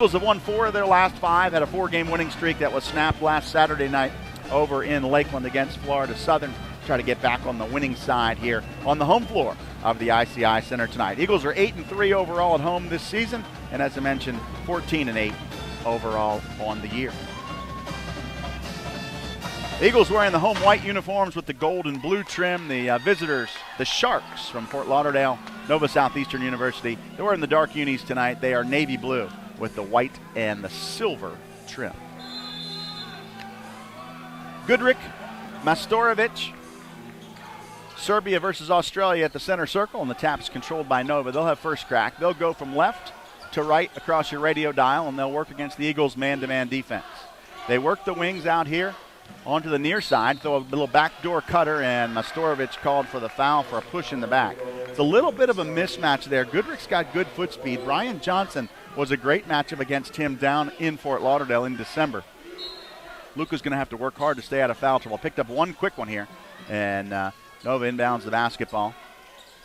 Eagles have won 4 of their last 5, had a 4-game winning streak that was snapped last Saturday night over in Lakeland against Florida Southern. Try to get back on the winning side here on the home floor of the ICI Center tonight. Eagles are 8-3 overall at home this season, and as I mentioned, 14-8 overall on the year. Eagles wearing the home white uniforms with the gold and blue trim. The visitors, the Sharks from Fort Lauderdale, Nova Southeastern University, they're wearing the dark unis tonight. They are navy blue with the white and the silver trim. Goodrick, Mastorovic, Serbia versus Australia at the center circle, and the tap is controlled by Nova. They'll have first crack. They'll go from left to right across your radio dial, and they'll work against the Eagles' man-to-man defense. They work the wings out here onto the near side, throw a little backdoor cutter, and Mastorovic called for the foul for a push in the back. It's a little bit of a mismatch there. Goodrick's got good foot speed. Brian Johnson was a great matchup against him down in Fort Lauderdale in December. Luca's going to have to work hard to stay out of foul trouble. Picked up one quick one here, and Nova inbounds the basketball.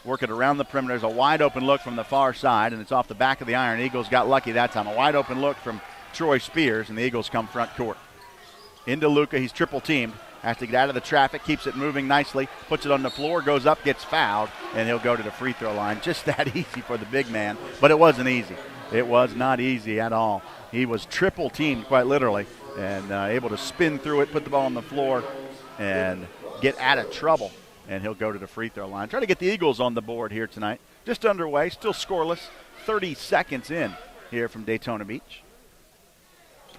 Work it around the perimeter. There's a wide open look from the far side, and it's off the back of the iron. Eagles got lucky that time. A wide open look from Troy Spears, and the Eagles come front court. Into Luca. He's triple teamed. Has to get out of the traffic. Keeps it moving nicely. Puts it on the floor. Goes up. Gets fouled. And he'll go to the free throw line. Just that easy for the big man. But it wasn't easy. It was not easy at all. He was triple teamed, quite literally. And able to spin through it. Put the ball on the floor. And get out of trouble. And he'll go to the free throw line. Try to get the Eagles on the board here tonight. Just underway. Still scoreless. 30 seconds in here from Daytona Beach.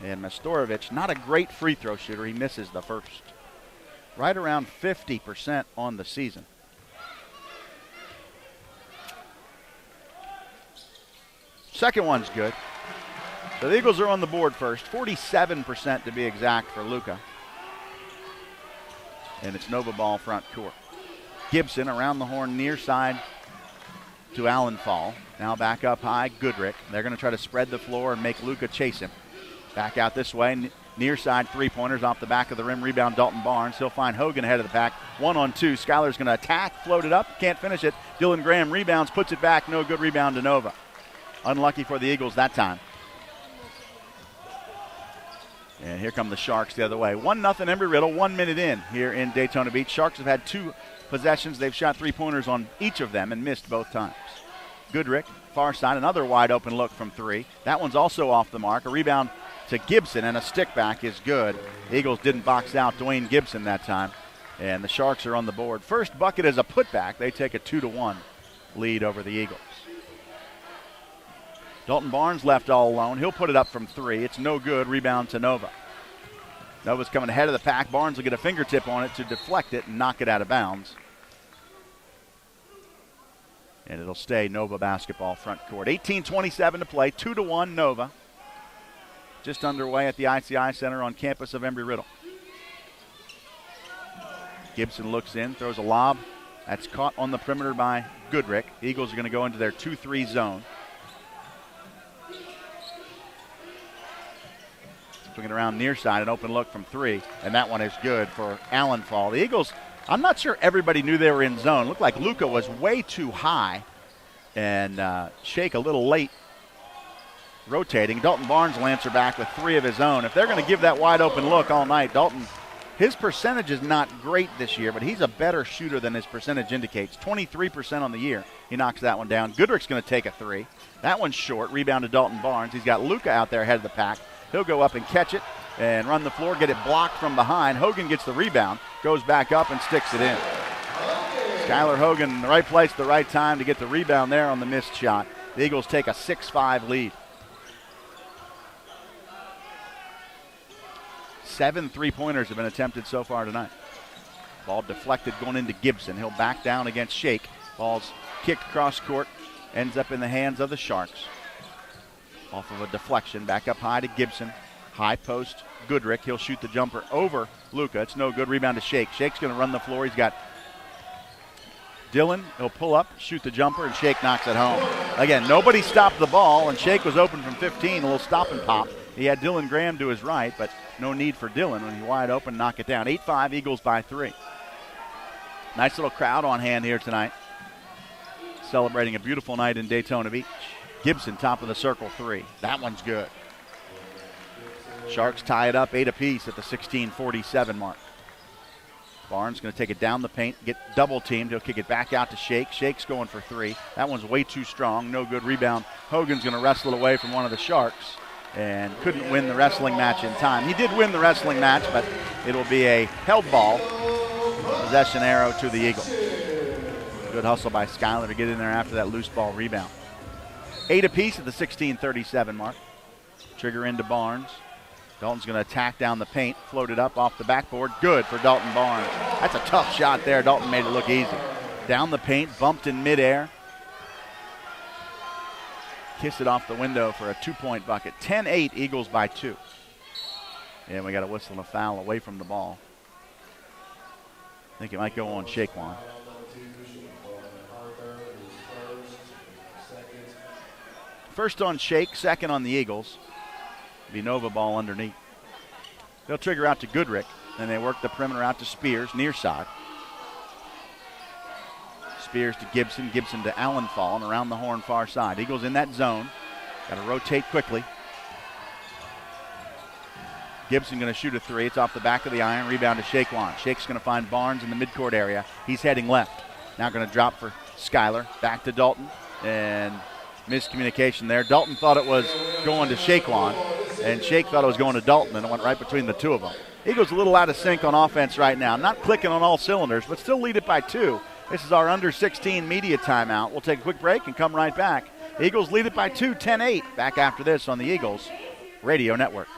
And Mastorovic, not a great free throw shooter. He misses the first. Right around 50% on the season. Second one's good. So the Eagles are on the board first. 47% to be exact for Luca. And it's Nova ball front court. Gibson around the horn near side to Allen Fall. Now back up high, Goodrick. They're going to try to spread the floor and make Luca chase him. Back out this way, near side three-pointers off the back of the rim. Rebound Dalton Barnes. He'll find Hogan ahead of the pack. 1-on-2. Skyler's going to attack, float it up, can't finish it. Dylan Graham rebounds, puts it back. No good rebound to Nova. Unlucky for the Eagles that time. And here come the Sharks the other way. 1-0 Embry-Riddle, 1 minute in here in Daytona Beach. Sharks have had 2 possessions. They've shot 3-pointers on each of them and missed both times. Goodrick, far side, another wide open look from 3. That one's also off the mark. A rebound to Gibson, and a stick back is good. The Eagles didn't box out Dwayne Gibson that time, and the Sharks are on the board. First bucket is a putback. They take a 2-1 lead over the Eagles. Dalton Barnes left all alone. He'll put it up from 3. It's no good. Rebound to Nova. Nova's coming ahead of the pack. Barnes will get a fingertip on it to deflect it and knock it out of bounds. And it'll stay Nova basketball front court. 18:27 to play. 2-1 Nova. Just underway at the ICI Center on campus of Embry-Riddle. Gibson looks in, throws a lob. That's caught on the perimeter by Goodrick. Eagles are going to go into their 2-3 zone. Swinging around near side, an open look from 3, and that one is good for Allen Fall. The Eagles, I'm not sure everybody knew they were in zone. Looked like Luca was way too high, and Shake a little late. Rotating. Dalton Barnes will answer back with 3 of his own. If they're going to give that wide open look all night, Dalton, his percentage is not great this year, but he's a better shooter than his percentage indicates. 23% on the year. He knocks that one down. Goodrick's going to take a 3. That one's short. Rebound to Dalton Barnes. He's got Luca out there ahead of the pack. He'll go up and catch it and run the floor, get it blocked from behind. Hogan gets the rebound, goes back up and sticks it in. Skyler Hogan in the right place at the right time to get the rebound there on the missed shot. The Eagles take a 6-5 lead. 7 3-pointers have been attempted so far tonight. Ball deflected going into Gibson. He'll back down against Shake. Ball's kicked cross court. Ends up in the hands of the Sharks. Off of a deflection. Back up high to Gibson. High post. Goodrick. He'll shoot the jumper over Luca. It's no good. Rebound to Shake. Shake's going to run the floor. He's got Dylan. He'll pull up, shoot the jumper, and Shake knocks it home. Again, nobody stopped the ball, and Shake was open from 15. A little stop and pop. He had Dylan Graham to his right, but no need for Dylan when he's wide open, knock it down. 8-5, Eagles by 3. Nice little crowd on hand here tonight. Celebrating a beautiful night in Daytona Beach. Gibson, top of the circle, 3. That one's good. Sharks tie it up 8 apiece at the 16:47 mark. Barnes going to take it down the paint, get double teamed. He'll kick it back out to Shake. Shake's going for 3. That one's way too strong. No good rebound. Hogan's going to wrestle it away from one of the Sharks and couldn't win the wrestling match in time. He did win the wrestling match, but it'll be a held ball. Possession arrow to the Eagles. Good hustle by Schuyler to get in there after that loose ball rebound. 8 apiece at the 16:37 mark. Trigger into Barnes. Dalton's going to attack down the paint, float it up off the backboard. Good for Dalton Barnes. That's a tough shot there. Dalton made it look easy. Down the paint, bumped in midair. Kissed it off the window for a 2-point bucket. 10-8, Eagles by 2. And we got a whistle and a foul away from the ball. I think it might go on Shaquan. First on Shake, second on the Eagles. Be Nova ball underneath. They'll trigger out to Goodrick, and they work the perimeter out to Spears, near side. Spears to Gibson, Gibson to Allenfall, and around the horn far side. Eagles in that zone. Got to rotate quickly. Gibson going to shoot a 3. It's off the back of the iron. Rebound to Shaquan. Shake's going to find Barnes in the midcourt area. He's heading left. Now going to drop for Schuyler. Back to Dalton, and miscommunication there. Dalton thought it was going to Shaquan, and Shake thought it was going to Dalton, and it went right between the two of them. Eagles a little out of sync on offense right now. Not clicking on all cylinders, but still lead it by 2. This is our under 16 media timeout. We'll take a quick break and come right back. Eagles lead it by 2, 10-8. Back after this on the Eagles Radio Network.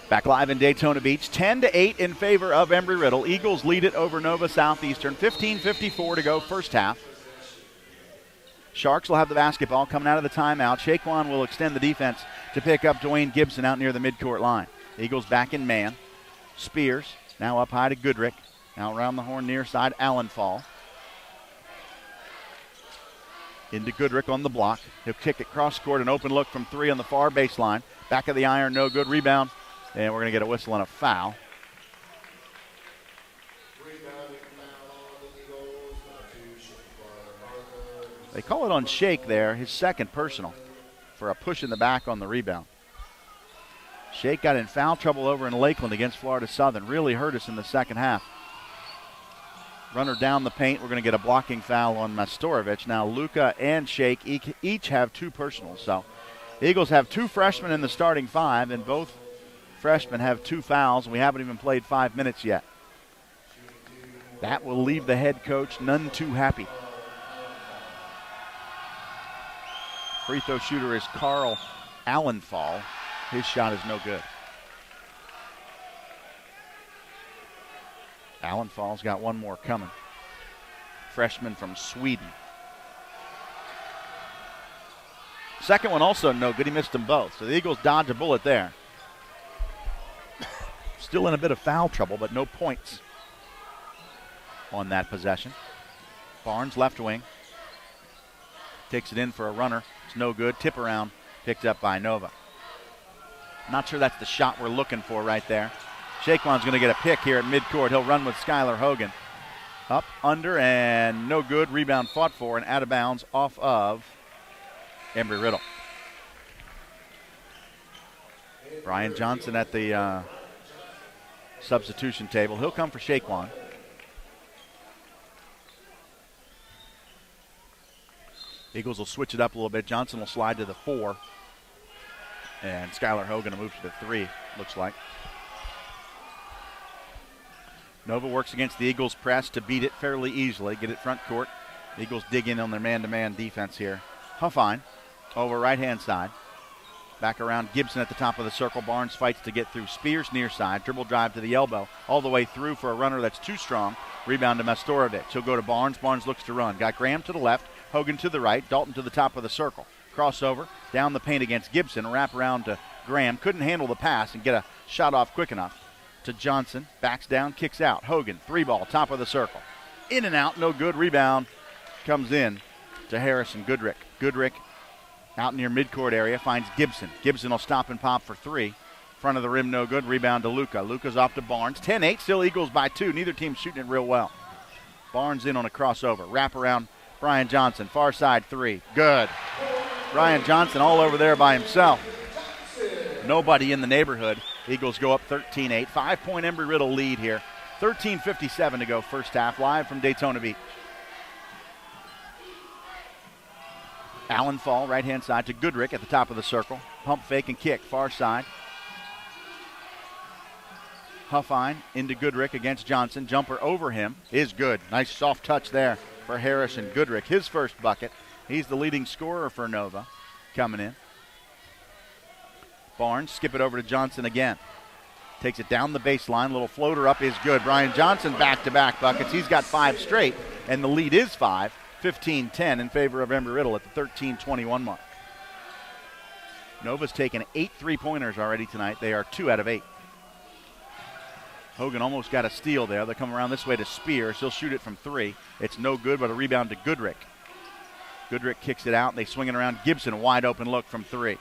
Back live in Daytona Beach, 10-8 in favor of Embry-Riddle. Eagles lead it over Nova Southeastern. 15:54 to go first half. Sharks will have the basketball coming out of the timeout. Shaquan will extend the defense to pick up Dwayne Gibson out near the midcourt line. Eagles back in man. Spears now up high to Goodrick. Now around the horn near side, Allenfall. Into Goodrick on the block. He'll kick it cross court, an open look from 3 on the far baseline. Back of the iron, no good. Rebound. And we're going to get a whistle and a foul. They call it on Shake there, his second personal, for a push in the back on the rebound. Shake got in foul trouble over in Lakeland against Florida Southern. Really hurt us in the second half. Runner down the paint. We're going to get a blocking foul on Mastorovich. Now Luka and Shake each have 2 personals. So the Eagles have 2 freshmen in the starting 5, and both freshmen have 2 fouls. We haven't even played 5 minutes yet. That will leave the head coach none too happy. Free throw shooter is Carl Allenfall. His shot is no good. Allenfall's got one more coming. Freshman from Sweden. Second one also no good. He missed them both. So the Eagles dodge a bullet there. Still in a bit of foul trouble, but no points on that possession. Barnes left wing. Takes it in for a runner. It's no good. Tip around. Picked up by Nova. Not sure that's the shot we're looking for right there. Shaquan's going to get a pick here at midcourt. He'll run with Schuyler Hogan. Up, under, and no good. Rebound fought for and out of bounds off of Embry-Riddle. Brian Johnson at the substitution table. He'll come for Shaquan. Eagles will switch it up a little bit. Johnson will slide to the 4. And Skylar Hogan will move to the 3, looks like. Nova works against the Eagles press to beat it fairly easily, get it front court. The Eagles dig in on their man-to-man defense here. Huffine over right-hand side. Back around Gibson at the top of the circle. Barnes fights to get through. Spears near side. Dribble drive to the elbow. All the way through for a runner that's too strong. Rebound to Mastorovic. He'll go to Barnes. Barnes looks to run. Got Graham to the left. Hogan to the right. Dalton to the top of the circle. Crossover. Down the paint against Gibson. Wrap around to Graham. Couldn't handle the pass and get a shot off quick enough. To Johnson. Backs down. Kicks out. Hogan. 3-ball. Top of the circle. In and out. No good. Rebound comes in to Harrison Goodrick. Goodrick out near midcourt area, finds Gibson. Gibson will stop and pop for 3. Front of the rim, no good. Rebound to Luka. Luka's off to Barnes. 10-8, still Eagles by 2. Neither team's shooting it real well. Barnes in on a crossover. Wrap around Brian Johnson. Far side 3. Good. Brian Johnson all over there by himself. Nobody in the neighborhood. Eagles go up 13-8. 5-point Embry-Riddle lead here. 13:57 to go first half. Live from Daytona Beach. Allen Fall, right-hand side to Goodrick at the top of the circle. Pump fake and kick, far side. Huffine into Goodrick against Johnson. Jumper over him is good. Nice soft touch there for Harrison Goodrick. His first bucket. He's the leading scorer for Nova coming in. Barnes, skip it over to Johnson again. Takes it down the baseline. Little floater up is good. Brian Johnson back-to-back buckets. He's got 5 straight, and the lead is 5. 15-10 in favor of Embry-Riddle at the 13:21 mark. Nova's taken 8 3-pointers already tonight. They are 2 out of 8. Hogan almost got a steal there. They come around this way to Spears. He'll shoot it from 3. It's no good, but a rebound to Goodrick. Goodrick kicks it out, and they swing it around. Gibson, a wide open look from 3.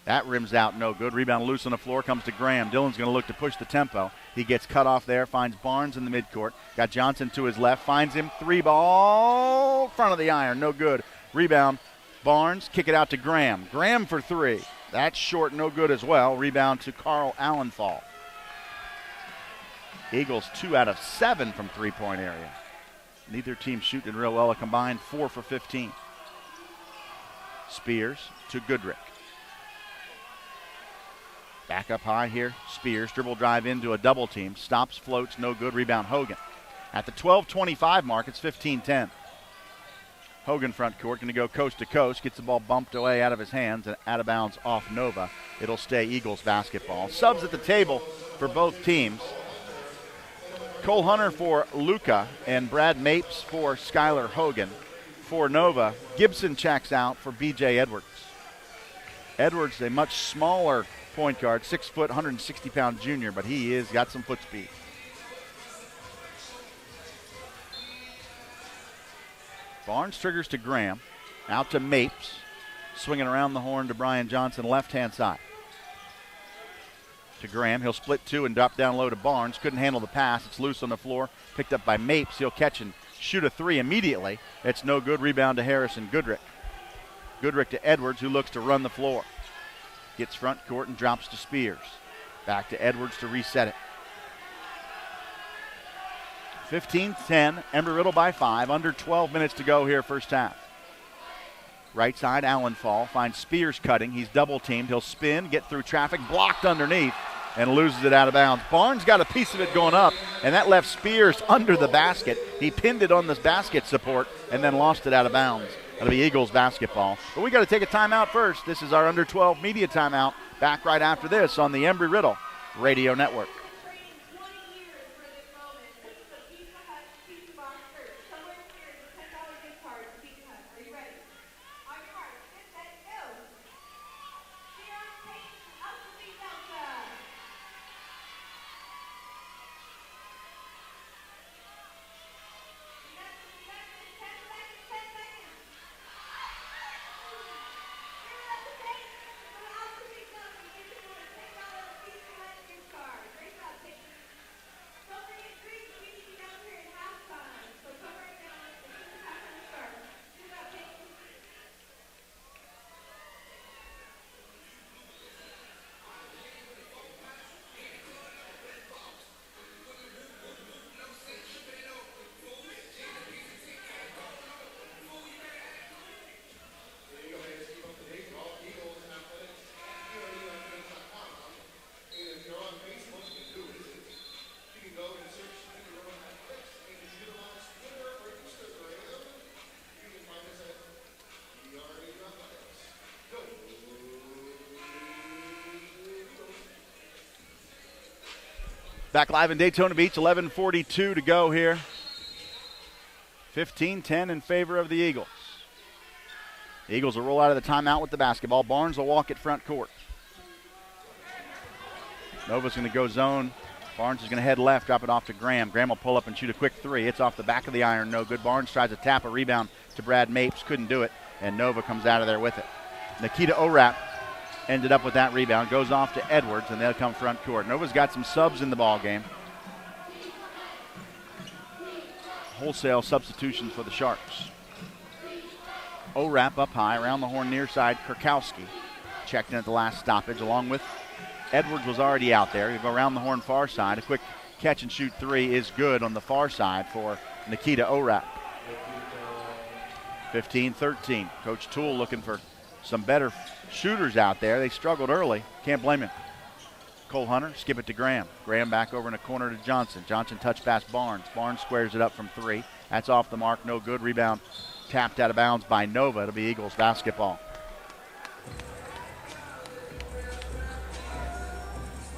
That rims out, no good. Rebound loose on the floor, comes to Graham. Dillon's going to look to push the tempo. He gets cut off there, finds Barnes in the midcourt. Got Johnson to his left, finds him. 3-ball, front of the iron, no good. Rebound, Barnes, kick it out to Graham. Graham for 3. That's short, no good as well. Rebound to Carl Allenfall. Eagles 2 out of 7 from 3-point area. Neither team shooting real well. A combined 4 for 15. Spears to Goodrick. Back up high here. Spears dribble drive into a double team. Stops, floats, no good. Rebound Hogan. At the 12:25 mark, it's 15-10. Hogan front court, going to go coast to coast. Gets the ball bumped away out of his hands and out of bounds off Nova. It'll stay Eagles basketball. Subs at the table for both teams. Cole Hunter for Luka and Brad Mapes for Skylar Hogan. For Nova, Gibson checks out for B.J. Edwards. Edwards, a much smaller point guard, 6 foot, 160-pound junior, but he is got some foot speed. Barnes triggers to Graham, out to Mapes, swinging around the horn to Brian Johnson, left-hand side. To Graham, he'll split 2 and drop down low to Barnes. Couldn't handle the pass. It's loose on the floor, picked up by Mapes. He'll catch and shoot a 3 immediately. It's no good. Rebound to Harrison Goodrick. Goodrick to Edwards, who looks to run the floor. Gets front court and drops to Spears. Back to Edwards to reset it. 15-10, Embry-Riddle by 5. Under 12 minutes to go here first half. Right side, Allenfall finds Spears cutting. He's double teamed. He'll spin, get through traffic, blocked underneath, and loses it out of bounds. Barnes got a piece of it going up, and that left Spears under the basket. He pinned it on the basket support and then lost it out of bounds. That'll be Eagles basketball. But we got to take a timeout first. This is our under 12 media timeout. Back right after this on the Embry-Riddle Radio Network. Back live in Daytona Beach, 11:42 to go here. 15-10 in favor of the Eagles. The Eagles will roll out of the timeout with the basketball. Barnes will walk at front court. Nova's going to go zone. Barnes is going to head left, drop it off to Graham. Graham will pull up and shoot a quick three. It's off the back of the iron, no good. Barnes tries to tap a rebound to Brad Mapes, couldn't do it, and Nova comes out of there with it. Nikita Orap ended up with that rebound, goes off to Edwards, and they'll come front court. Nova's got some subs in the ball game. Wholesale substitutions for the Sharks. Orap up high, around the horn near side. Kurkowski checked in at the last stoppage, along with Edwards was already out there. He'll go around the horn far side. A quick catch and shoot three is good on the far side for Nikita Orap. 15-13. Coach Toole looking for some better shooters out there. They struggled early. Can't blame him. Cole Hunter, skip it to Graham. Graham back over in the corner to Johnson. Johnson touch pass Barnes. Barnes squares it up from three. That's off the mark. No good. Rebound tapped out of bounds by Nova. It'll be Eagles basketball.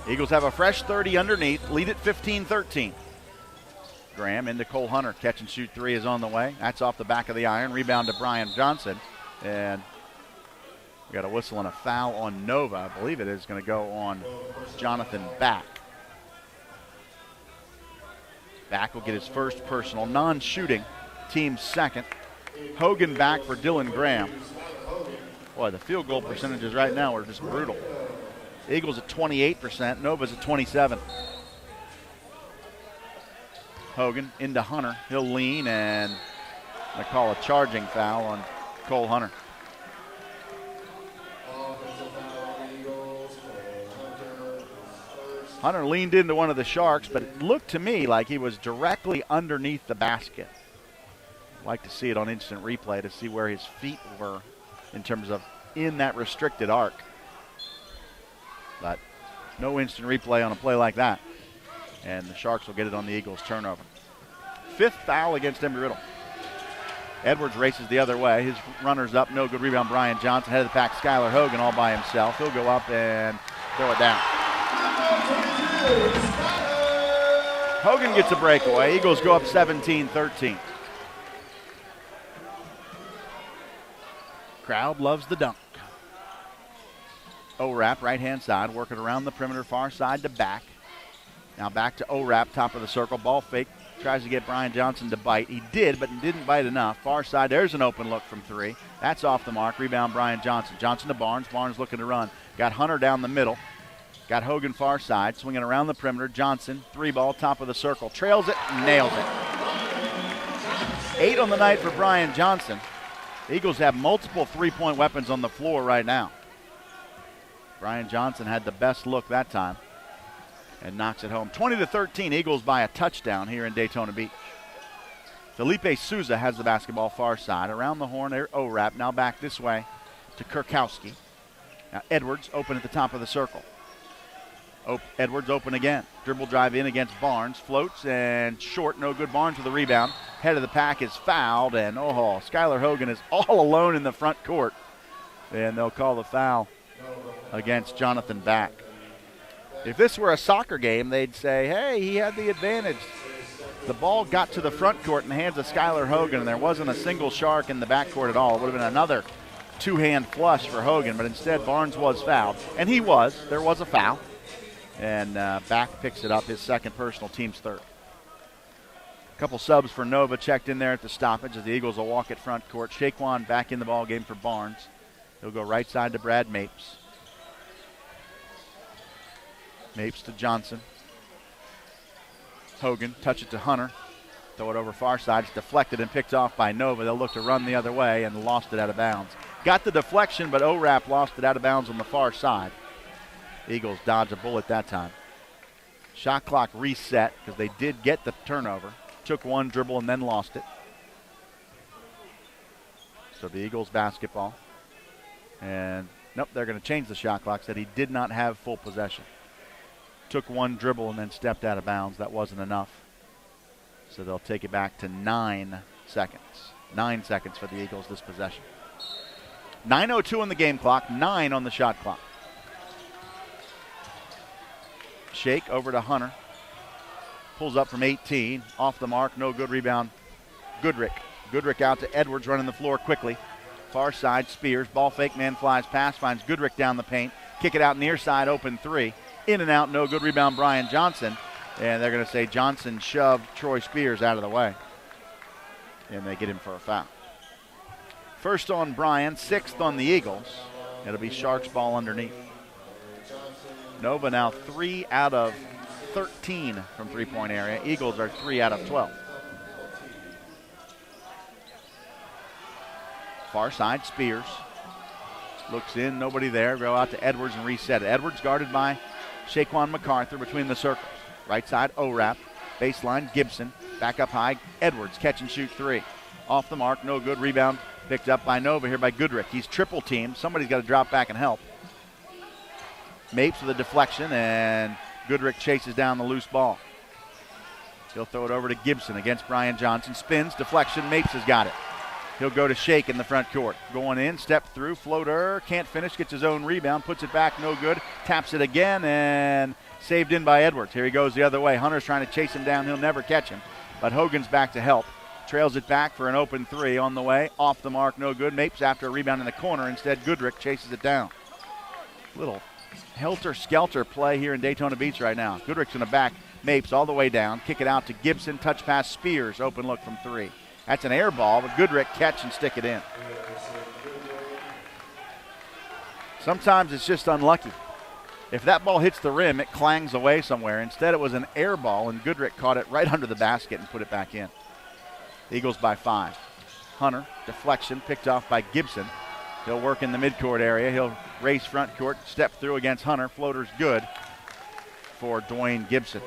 Eagles have a fresh 30 underneath. Lead at 15-13. Graham into Cole Hunter. Catch and shoot three is on the way. That's off the back of the iron. Rebound to Brian Johnson. And we got a whistle and a foul on Nova. I believe it is going to go on Jonathan Back. Back will get his first personal. Non-shooting, team's second. Hogan back for Dylan Graham. Boy, the field goal percentages right now are just brutal. Eagles at 28%, Nova's at 27%. Hogan into Hunter. He'll lean and they call a charging foul on Cole Hunter. Hunter leaned into one of the Sharks, but it looked to me like he was directly underneath the basket. I'd like to see it on instant replay to see where his feet were in terms of in that restricted arc. But no instant replay on a play like that. And the Sharks will get it on the Eagles' turnover. Fifth foul against Embry-Riddle. Edwards races the other way. His runner's up. No good rebound. Brian Johnson. Head of the pack, Skylar Hogan all by himself. He'll go up and throw it down. Hogan gets a breakaway. Eagles go up 17-13. Crowd loves the dunk. Orap, right-hand side, working around the perimeter, far side to Back. Now back to Orap, top of the circle. Ball fake. Tries to get Brian Johnson to bite. He did, but didn't bite enough. Far side, there's an open look from three. That's off the mark. Rebound, Brian Johnson. Johnson to Barnes. Barnes looking to run. Got Hunter down the middle. Got Hogan far side, swinging around the perimeter. Johnson, three ball, top of the circle. Trails it, nails it. 8 on the night for Brian Johnson. The Eagles have multiple three-point weapons on the floor right now. Brian Johnson had the best look that time and knocks it home. 20-13, Eagles by a touchdown here in Daytona Beach. Felipe Souza has the basketball far side. Around the horn there, Orap. Now back this way to Kurkowski. Now Edwards open at the top of the circle. Edwards open again. Dribble drive in against Barnes. Floats and short. No good. Barnes with the rebound. Head of the pack is fouled. And Skylar Hogan is all alone in the front court. And they'll call the foul against Jonathan Back. If this were a soccer game, they'd say, hey, he had the advantage. The ball got to the front court in the hands of Skylar Hogan, and there wasn't a single Shark in the backcourt at all. It would have been another two-hand flush for Hogan, but instead Barnes was fouled. And he was. There was a foul. And Back picks it up, his second personal, team's third. A couple subs for Nova checked in there at the stoppage as the Eagles will walk at front court. Shaquan back in the ball game for Barnes. He'll go right side to Brad Mapes. Mapes to Johnson. Hogan, touch it to Hunter. Throw it over far side. It's deflected and picked off by Nova. They'll look to run the other way and lost it out of bounds. Got the deflection, but Orap lost it out of bounds on the far side. Eagles dodge a bullet that time. Shot clock reset because they did get the turnover. Took one dribble and then lost it. So the Eagles basketball. And nope, they're going to change the shot clock. Said he did not have full possession. Took one dribble and then stepped out of bounds. That wasn't enough. So they'll take it back to 9 seconds. 9 seconds for the Eagles this possession. 9:02 on the game clock, 9 on the shot clock. Shake over to Hunter. Pulls up from 18. Off the mark, no good. Rebound, Goodrick. Goodrick out to Edwards, running the floor quickly. Far side, Spears. Ball fake, man flies past, finds Goodrick down the paint. Kick it out near side, open three. In and out, no good. Rebound, Brian Johnson. And they're going to say Johnson shoved Troy Spears out of the way. And they get him for a foul. First on Brian, sixth on the Eagles. It'll be Sharks ball underneath. Nova now 3 out of 13 from three-point area. Eagles are 3 out of 12. Far side, Spears. Looks in, nobody there. Go out to Edwards and reset it. Edwards guarded by Shaquan MacArthur between the circles. Right side, ORAP. Baseline, Gibson. Back up high, Edwards. Catch and shoot three. Off the mark, no good. Rebound picked up by Nova here by Goodrick. He's triple teamed. Somebody's got to drop back and help. Mapes with a deflection, and Goodrick chases down the loose ball. He'll throw it over to Gibson against Brian Johnson. Spins, deflection, Mapes has got it. He'll go to Shake in the front court. Going in, step through, floater, can't finish, gets his own rebound, puts it back, no good. Taps it again, and saved in by Edwards. Here he goes the other way. Hunter's trying to chase him down. He'll never catch him, but Hogan's back to help. Trails it back for an open three on the way. Off the mark, no good. Mapes after a rebound in the corner. Instead, Goodrick chases it down. Little helter-skelter play here in Daytona Beach right now. Goodrick's going to back Mapes all the way down. Kick it out to Gibson. Touch pass, Spears. Open look from three. That's an air ball, but Goodrick catch and stick it in. Sometimes it's just unlucky. If that ball hits the rim, it clangs away somewhere. Instead, it was an air ball, and Goodrick caught it right under the basket and put it back in. Eagles by 5. Hunter, deflection, picked off by Gibson. He'll work in the midcourt area. He'll race front court, step through against Hunter. Floater's good for Dwayne Gibson.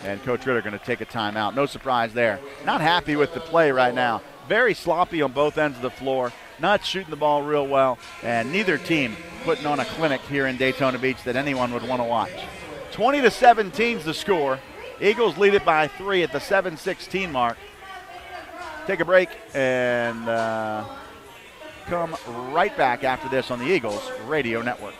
And Coach Ritter going to take a timeout. No surprise there. Not happy with the play right now. Very sloppy on both ends of the floor. Not shooting the ball real well. And neither team putting on a clinic here in Daytona Beach that anyone would want to watch. 20-17 is the score. Eagles lead it by 3 at the 7:16 mark. Take a break and come right back after this on the Eagles Radio Network.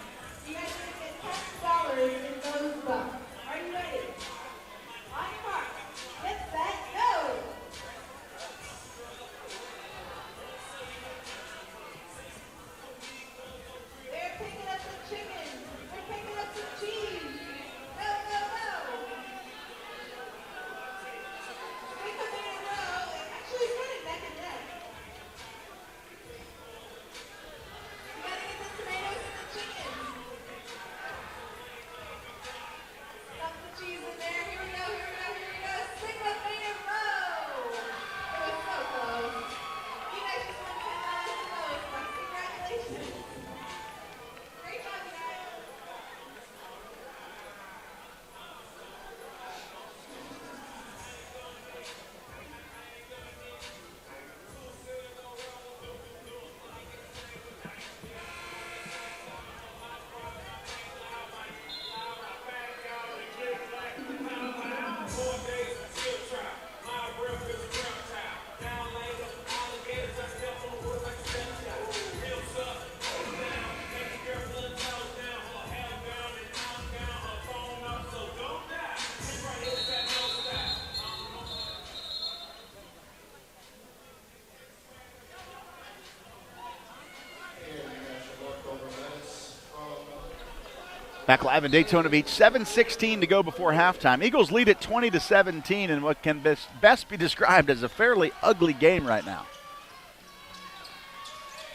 Back live in Daytona Beach, 7:16 to go before halftime. Eagles lead at 20-17 in what can best be described as a fairly ugly game right now.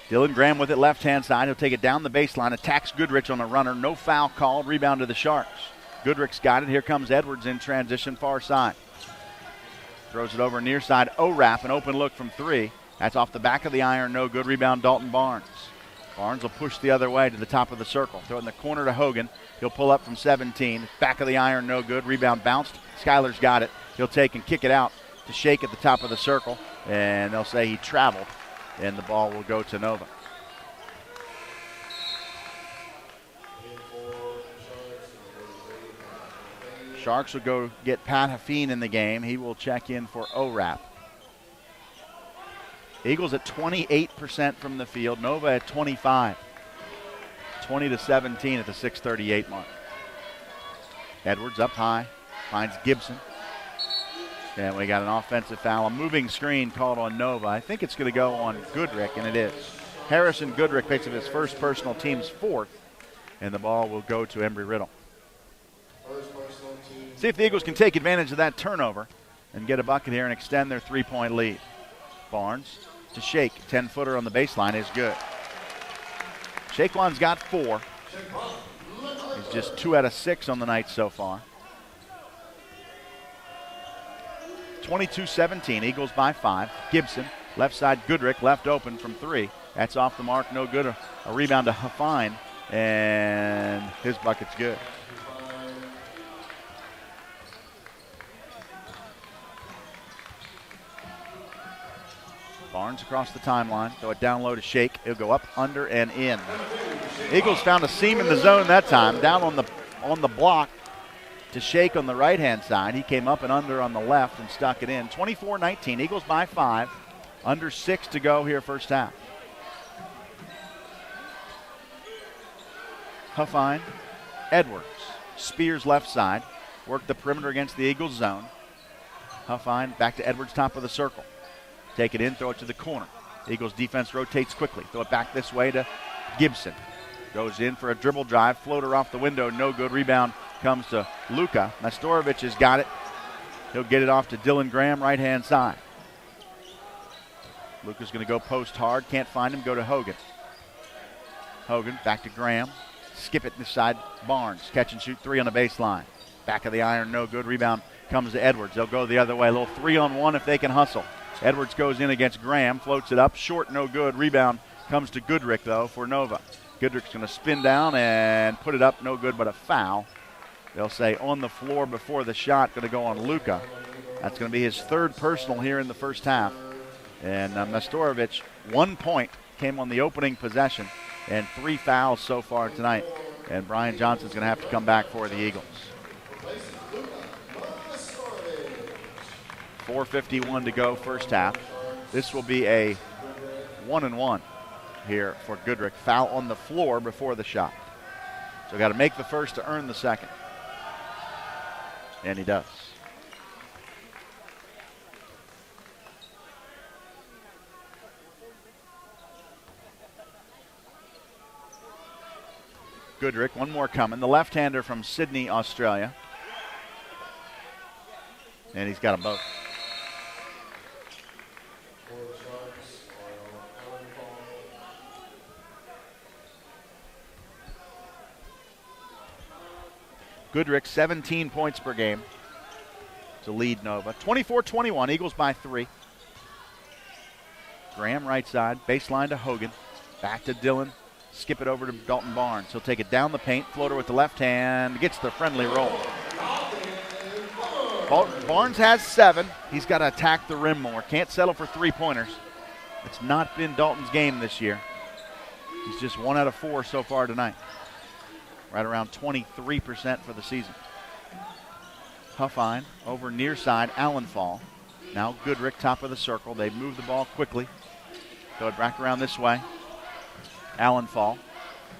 Dylan Graham with it left-hand side. He'll take it down the baseline, attacks Goodrich on a runner. No foul called. Rebound to the Sharks. Goodrich's got it. Here comes Edwards in transition, far side. Throws it over near side. ORAP, an open look from three. That's off the back of the iron. No good. Rebound, Dalton Barnes. Barnes will push the other way to the top of the circle. Throw it in the corner to Hogan. He'll pull up from 17. Back of the iron, no good. Rebound bounced. Skyler's got it. He'll take and kick it out to Shake at the top of the circle. And they'll say he traveled. And the ball will go to Nova. Sharks will go get Pat Hafeen in the game. He will check in for ORAP. Eagles at 28% from the field. Nova at 25. 20-17 at the 6:38 mark. Edwards up high. Finds Gibson. And we got an offensive foul, a moving screen called on Nova. I think it's going to go on Goodrick, and it is. Harrison Goodrick picks up his first personal, team's fourth, and the ball will go to Embry-Riddle. See if the Eagles can take advantage of that turnover and get a bucket here and extend their 3-point lead. Barnes to Shake. 10-footer on the baseline is good. Shaquan's got 4. He's just 2 out of 6 on the night so far. 22-17, Eagles by 5. Gibson, left side, Goodrick, left open from 3. That's off the mark, no good. A rebound to Huffine, and his bucket's good. Barnes across the timeline, throw it down low to Shake. He'll go up, under, and in. Eagles found a seam in the zone that time, down on the block to Shake on the right-hand side. He came up and under on the left and stuck it in. 24-19, Eagles by 5. Under 6 to go here first half. Huffine, Edwards, Spears left side. Work the perimeter against the Eagles zone. Huffine back to Edwards, top of the circle. Take it in, throw it to the corner. Eagles defense rotates quickly. Throw it back this way to Gibson. Goes in for a dribble drive. Floater off the window, no good. Rebound comes to Luka. Nastorovic has got it. He'll get it off to Dylan Graham, right-hand side. Luka's going to go post hard. Can't find him. Go to Hogan. Hogan back to Graham. Skip it this side. Barnes. Catch and shoot 3 on the baseline. Back of the iron, no good. Rebound comes to Edwards. They'll go the other way. A little 3-on-1 if they can hustle. Edwards goes in against Graham, floats it up, short, no good. Rebound comes to Goodrick, though, for Nova. Goodrick's going to spin down and put it up, no good, but a foul. They'll say on the floor before the shot, going to go on Luka. That's going to be his 3rd personal here in the first half. And Nastorovic, 1 point, came on the opening possession, and 3 fouls so far tonight. And Brian Johnson's going to have to come back for the Eagles. 4:51 to go first half. This will be a 1-and-1 here for Goodrick. Foul on the floor before the shot. So got to make the first to earn the second. And he does. Goodrick, one more coming. The left-hander from Sydney, Australia. And he's got them both. Goodrick, 17 points per game to lead Nova. 24-21, Eagles by 3. Graham right side, baseline to Hogan. Back to Dylan. Skip it over to Dalton Barnes. He'll take it down the paint. Floater with the left hand. Gets the friendly roll. Barnes has 7. He's got to attack the rim more. Can't settle for 3-pointers. It's not been Dalton's game this year. He's just 1 out of 4 so far tonight. Right around 23% for the season. Huffine over near side, Allenfall. Now Goodrick, top of the circle. They move the ball quickly. Go back around this way. Allenfall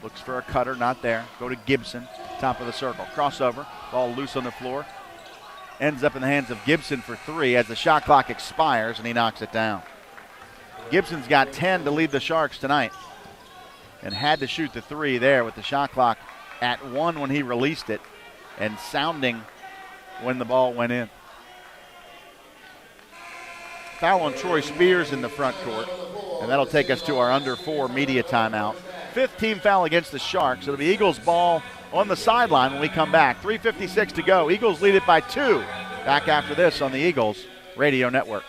looks for a cutter, not there. Go to Gibson, top of the circle. Crossover, ball loose on the floor. Ends up in the hands of Gibson for 3 as the shot clock expires, and he knocks it down. Gibson's got 10 to lead the Sharks tonight and had to shoot the 3 there with the shot clock at 1 when he released it and sounding when the ball went in. Foul on Troy Spears in the front court, and that'll take us to our under 4 media timeout. 5th team foul against the Sharks. It'll be Eagles ball on the sideline when we come back. 3:56 to go. Eagles lead it by 2. Back after this on the Eagles Radio Network.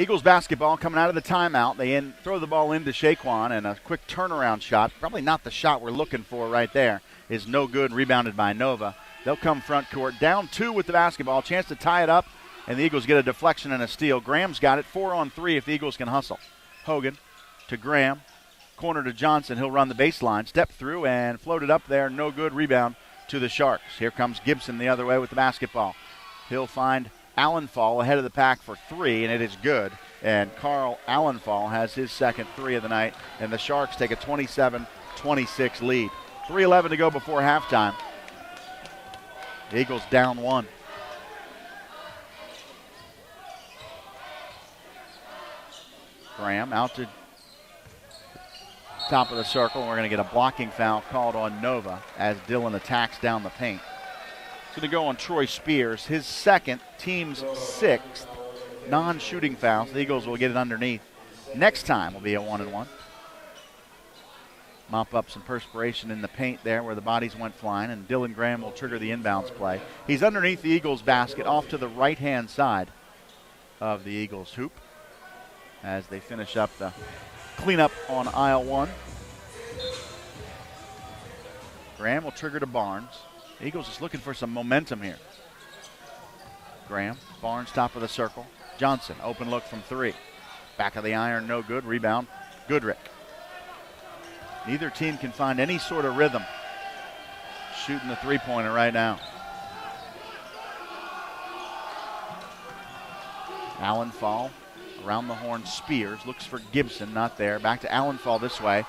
Eagles basketball coming out of the timeout. They throw the ball into Shaquan, and a quick turnaround shot, probably not the shot we're looking for right there, is no good, rebounded by Nova. They'll come front court, down 2 with the basketball, chance to tie it up, and the Eagles get a deflection and a steal. Graham's got it, 4-on-3 if the Eagles can hustle. Hogan to Graham, corner to Johnson. He'll run the baseline, step through, and float it up there. No good, rebound to the Sharks. Here comes Gibson the other way with the basketball. He'll find Allenfall ahead of the pack for 3, and it is good. And Carl Allenfall has his second 3 of the night, and the Sharks take a 27-26 lead. 3:11 to go before halftime. The Eagles down 1. Graham out to top of the circle. We're going to get a blocking foul called on Nova as Dillon attacks down the paint. It's going to go on Troy Spears, his second, team's 6th non-shooting foul. So the Eagles will get it underneath. Next time will be a 1-and-1. Mop up some perspiration in the paint there where the bodies went flying, and Dylan Graham will trigger the inbounds play. He's underneath the Eagles basket off to the right-hand side of the Eagles hoop as they finish up the cleanup on aisle 1. Graham will trigger to Barnes. Eagles is looking for some momentum here. Graham, Barnes top of the circle. Johnson, open look from 3. Back of the iron, no good. Rebound, Goodrick. Neither team can find any sort of rhythm shooting the three-pointer right now. Allenfall around the horn. Spears looks for Gibson, not there. Back to Allenfall this way.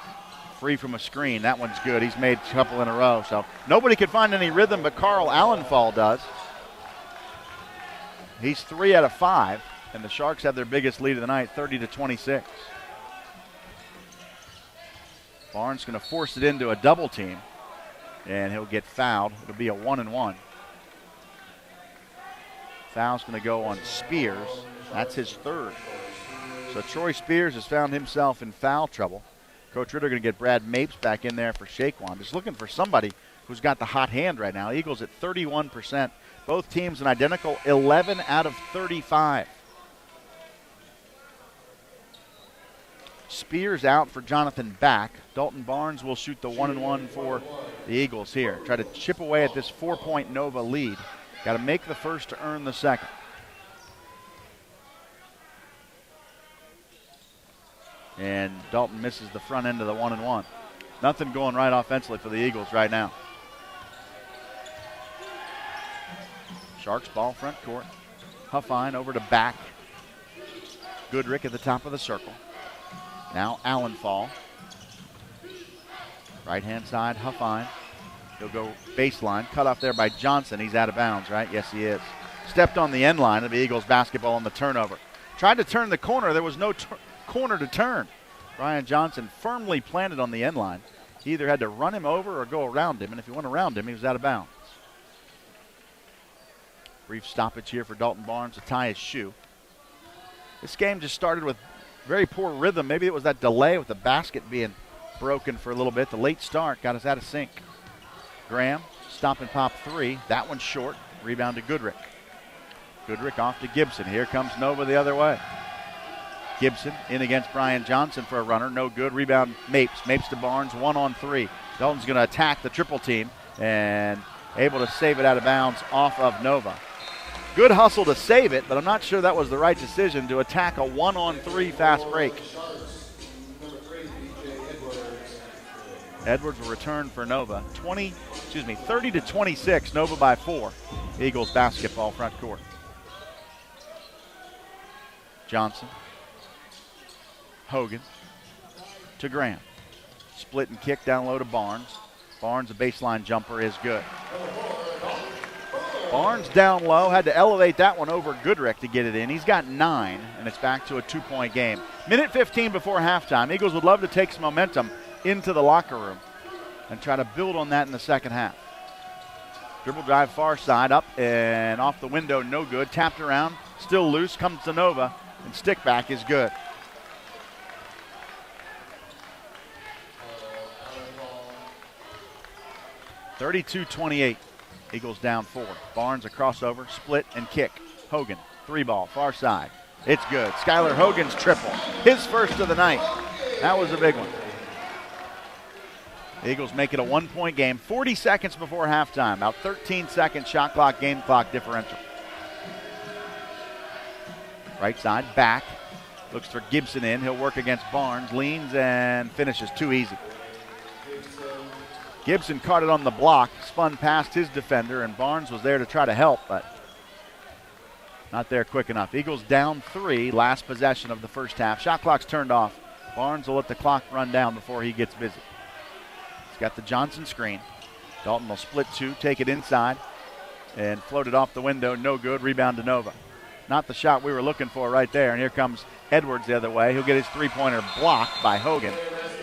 Free from a screen. That one's good. He's made a couple in a row. So nobody could find any rhythm, but Carl Allenfall does. He's 3 out of 5, and the Sharks have their biggest lead of the night, 30-26. Barnes going to force it into a double team, and he'll get fouled. It'll be a 1-and-1. Foul's going to go on Spears. That's his 3rd. So Troy Spears has found himself in foul trouble. Coach Ritter going to get Brad Mapes back in there for Shaquan. Just looking for somebody who's got the hot hand right now. Eagles at 31%. Both teams an identical 11 out of 35. Spears out for Jonathan Back. Dalton Barnes will shoot the 1-and-1 for the Eagles here. Try to chip away at this 4-point Nova lead. Got to make the first to earn the second. And Dalton misses the front end of the 1-and-1. Nothing going right offensively for the Eagles right now. Sharks ball front court. Huffine over to Back. Goodrick at the top of the circle. Now Allenfall. Right-hand side, Huffine. He'll go baseline. Cut off there by Johnson. He's out of bounds, right? Yes, he is. Stepped on the end line of the Eagles basketball on the turnover. Tried to turn the corner. There was no corner to turn. Brian Johnson firmly planted on the end line. He either had to run him over or go around him, and if he went around him, he was out of bounds. Brief stoppage here for Dalton Barnes to tie his shoe. This game just started with very poor rhythm. Maybe it was that delay with the basket being broken for a little bit. The late start got us out of sync. Graham, stop and pop 3. That one's short. Rebound to Goodrick. Goodrick off to Gibson. Here comes Nova the other way. Gibson in against Brian Johnson for a runner. No good. Rebound Mapes. Mapes to Barnes. 1-on-3. Dalton's going to attack the triple team and able to save it out of bounds off of Nova. Good hustle to save it, but I'm not sure that was the right decision to attack a 1-on-3 fast break. Edwards will return for Nova. 30-26. Nova by 4. Eagles basketball front court. Johnson. Hogan to Graham. Split and kick down low to Barnes. Barnes, a baseline jumper, is good. Barnes down low, had to elevate that one over Goodrick to get it in. He's got 9, and it's back to a 2-point game. Minute 15 before halftime. Eagles would love to take some momentum into the locker room and try to build on that in the second half. Dribble drive far side, up and off the window, no good. Tapped around, still loose, comes to Nova, and stick back is good. (32-28). Eagles down 4. Barnes a crossover, split and kick. Hogan, 3 ball, far side. It's good. Skylar Hogan's triple. His first of the night. That was a big one. The Eagles make it a 1-point game. 40 seconds before halftime. About 13 seconds shot clock, game clock differential. Right side, back. Looks for Gibson in. He'll work against Barnes. Leans and finishes. Too easy. Gibson caught it on the block. Spun past his defender, and Barnes was there to try to help, but not there quick enough. Eagles down 3, last possession of the first half. Shot clock's turned off. Barnes will let the clock run down before he gets busy. He's got the Johnson screen. Dalton will split 2, take it inside, and float it off the window. No good. Rebound to Nova. Not the shot we were looking for right there. And here comes Edwards the other way. He'll get his three-pointer blocked by Hogan,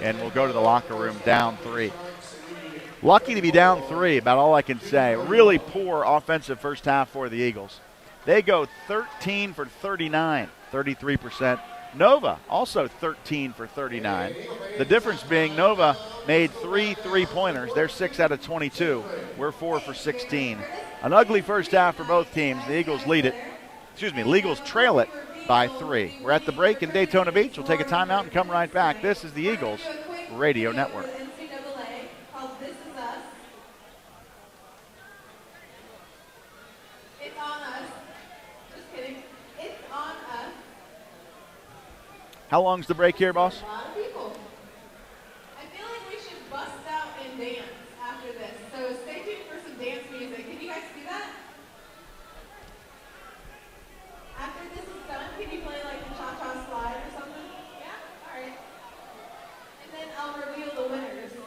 and we'll go to the locker room down 3. Lucky to be down 3, about all I can say. Really poor offensive first half for the Eagles. They go 13 for 39, 33%. Nova also 13 for 39. The difference being Nova made 3 3-pointers. They're 6 out of 22. We're 4 for 16. An ugly first half for both teams. The Eagles Eagles trail it by 3. We're at the break in Daytona Beach. We'll take a timeout and come right back. This is the Eagles Radio Network. How long's the break here, boss? A lot of people. I feel like we should bust out and dance after this. So stay tuned for some dance music. Can you guys do that? After this is done, can you play like the Cha-Cha Slide or something? Yeah? All right. And then I'll reveal the winners.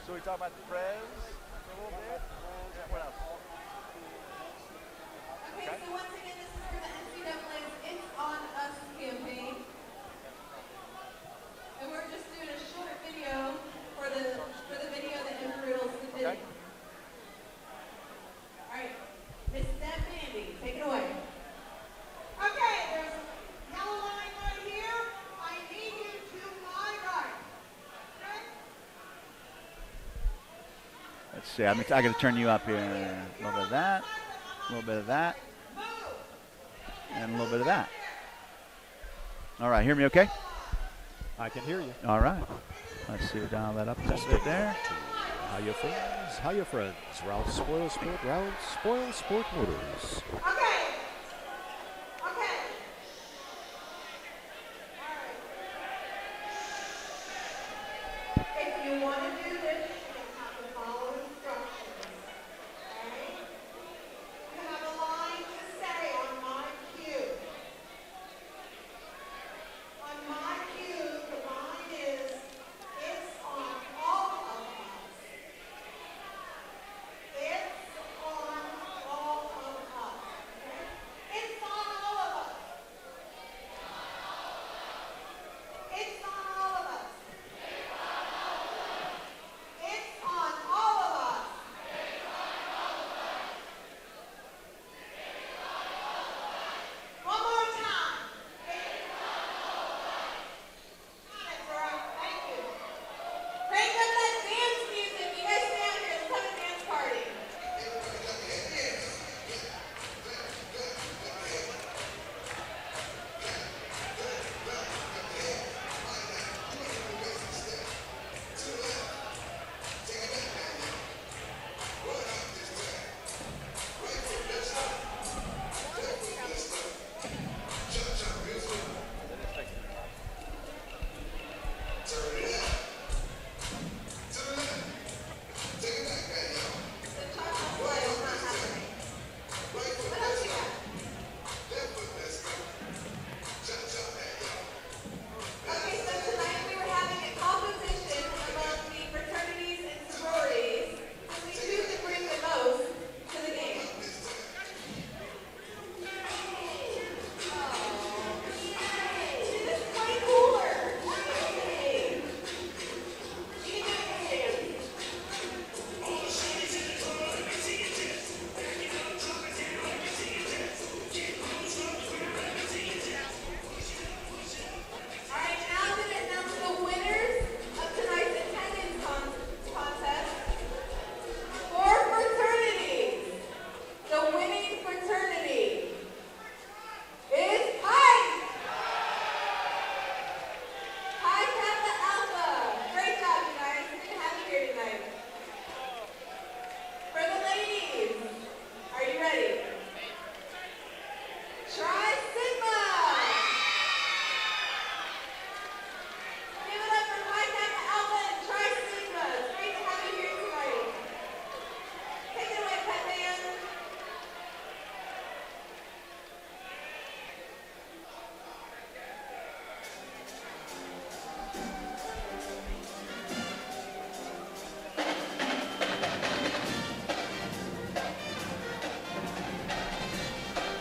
So we talk about the Prez for a little bit. What else? Okay, so once again, this is for the NCAA's It's On Us campaign. And we're just doing a short video for the video that ERAU submitted. Okay. All right, Miss Deb Mandy, take it away. Okay, there's yellow line right here. I need you to my right. Okay? Let's see. I got to turn you up here. A little bit of that. A little bit of that. And a little bit of that. All right, hear me okay? I can hear you. All right. Let's see, we'll dial that up a little bit there. Hiya friends, hiya friends. Ralph's Spoil Sport Motors. Okay. Okay. All right. If you want to do this, you have to follow instructions. Okay? You have a line to say on my cue. On my cue, the line is, it's on all of us. It's on all of us.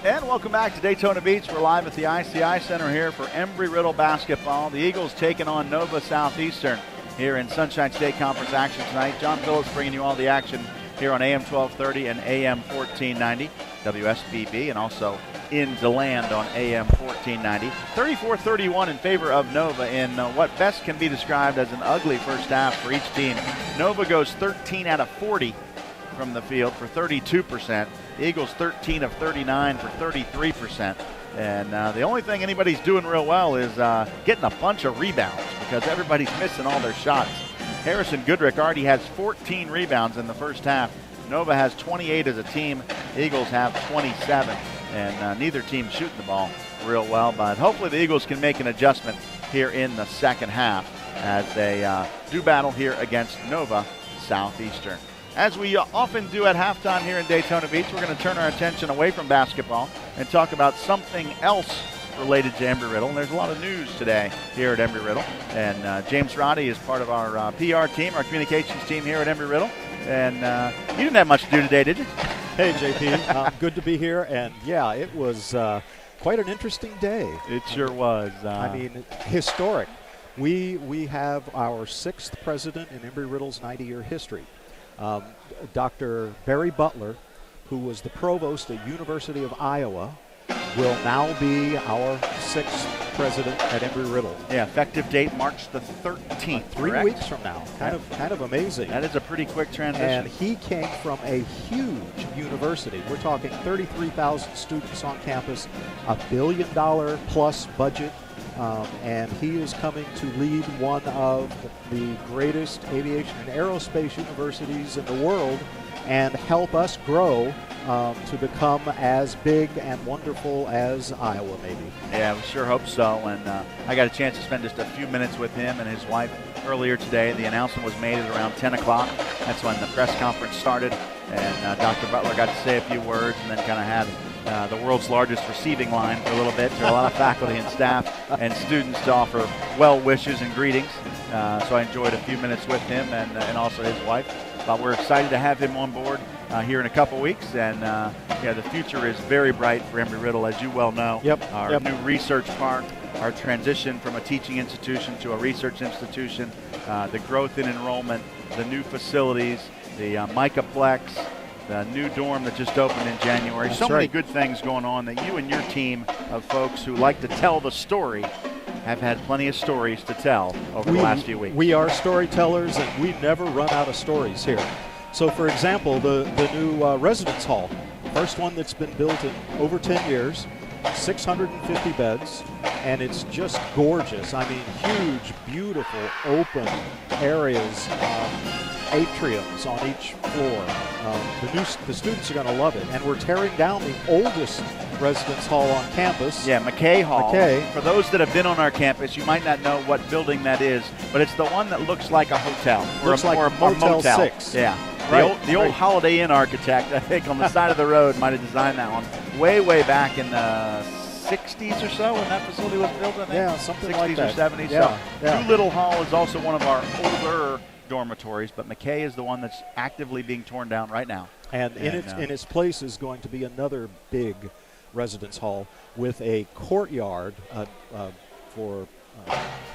And welcome back to Daytona Beach. We're live at the ICI Center here for Embry-Riddle basketball. The Eagles taking on Nova Southeastern here in Sunshine State Conference action tonight. John Phillips bringing you all the action here on AM 1230 and AM 1490, WSBB, and also in DeLand on AM 1490. 34-31 in favor of Nova in what best can be described as an ugly first half for each team. Nova goes 13 out of 40 from the field for 32%. The Eagles 13 of 39 for 33%. And the only thing anybody's doing real well is getting a bunch of rebounds because everybody's missing all their shots. Harrison Goodrick already has 14 rebounds in the first half. Nova has 28 as a team. Eagles have 27. And neither team shooting the ball real well. But hopefully the Eagles can make an adjustment here in the second half as they do battle here against Nova Southeastern. As we often do at halftime here in Daytona Beach, we're going to turn our attention away from basketball and talk about something else related to Embry-Riddle. And there's a lot of news today here at Embry-Riddle. And James Roddy is part of our PR team, our communications team here at Embry-Riddle. And you didn't have much to do today, did you? Hey, JP. Good to be here. And, yeah, it was quite an interesting day. It sure was. I mean, historic. We have our 6th president in Embry-Riddle's 90-year history. Dr. Barry Butler, who was the provost at University of Iowa, will now be our 6th president at Embry-Riddle. Yeah, effective date March the 13th. 3 weeks from now. Kind of amazing. That is a pretty quick transition. And he came from a huge university. We're talking 33,000 students on campus, $1 billion plus budget. And he is coming to lead one of the greatest aviation and aerospace universities in the world and help us grow to become as big and wonderful as Iowa, maybe. Yeah, we sure hope so. And I got a chance to spend just a few minutes with him and his wife earlier today. The announcement was made at around 10 o'clock. That's when the press conference started. And Dr. Butler got to say a few words and then kind of had the world's largest receiving line for a little bit. There are a lot of faculty and staff and students to offer well wishes and greetings. So I enjoyed a few minutes with him and also his wife. But we're excited to have him on board here in a couple weeks. And yeah, the future is very bright for Embry-Riddle, as you well know. Yep. Our new research park, our transition from a teaching institution to a research institution, the growth in enrollment, the new facilities, the Micaplex, the new dorm that just opened in January. That's so many right. good things going on that you and your team of folks who like to tell the story have had plenty of stories to tell over the last few weeks. We are storytellers, and we never run out of stories here. So, for example, the new residence hall, first one that's been built in over 10 years, 650 beds, and it's just gorgeous. I mean, huge, beautiful, open areas, atriums on each floor. The students are going to love it. And we're tearing down the oldest residence hall on campus. Yeah, McKay Hall. McKay. For those that have been on our campus, you might not know what building that is, but it's the one that looks like a hotel. Looks like or a Motel 6. Yeah. Right. The old Holiday Inn architect, I think, on the side of the road might have designed that one way back in the 60s or so when that facility was built, I think. Yeah, something 60s like that. or 70s. Yeah, So yeah. Doolittle Hall is also one of our older dormitories, but McKay is the one that's actively being torn down right now. And in its place is going to be another big residence hall with a courtyard for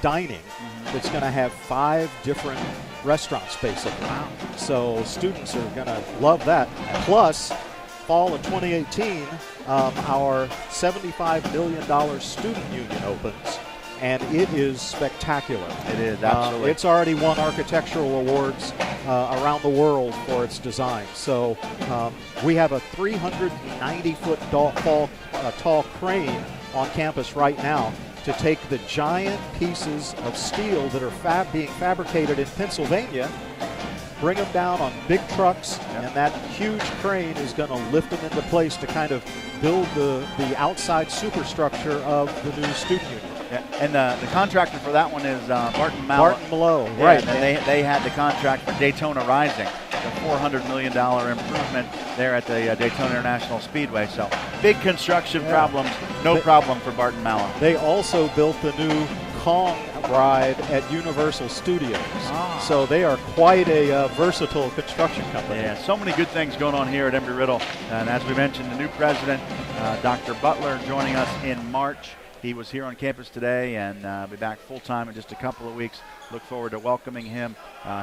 dining that's going to have 5 different restaurants, basically. Wow. So students are going to love that. Plus, fall of 2018, our $75 million student union opens, and it is spectacular. It is, absolutely. It's already won architectural awards around the world for its design. So we have a 390-foot tall crane on campus right now to take the giant pieces of steel that are being fabricated in Pennsylvania, bring them down on big trucks, and that huge crane is going to lift them into place to kind of build the outside superstructure of the new student union. Yeah, and the contractor for that one is Barton Mallow. Barton Mallow, Yeah, right. And they had the contract for Daytona Rising, the $400 million improvement there at the Daytona International Speedway. So big construction problems, no problem for Barton Mallow. They also built the new Kong ride at Universal Studios. Ah. So they are quite a versatile construction company. Yeah, so many good things going on here at Embry-Riddle. And as we mentioned, the new president, Dr. Butler, joining us in March. He was here on campus today and be back full-time in just a couple of weeks. Look forward to welcoming him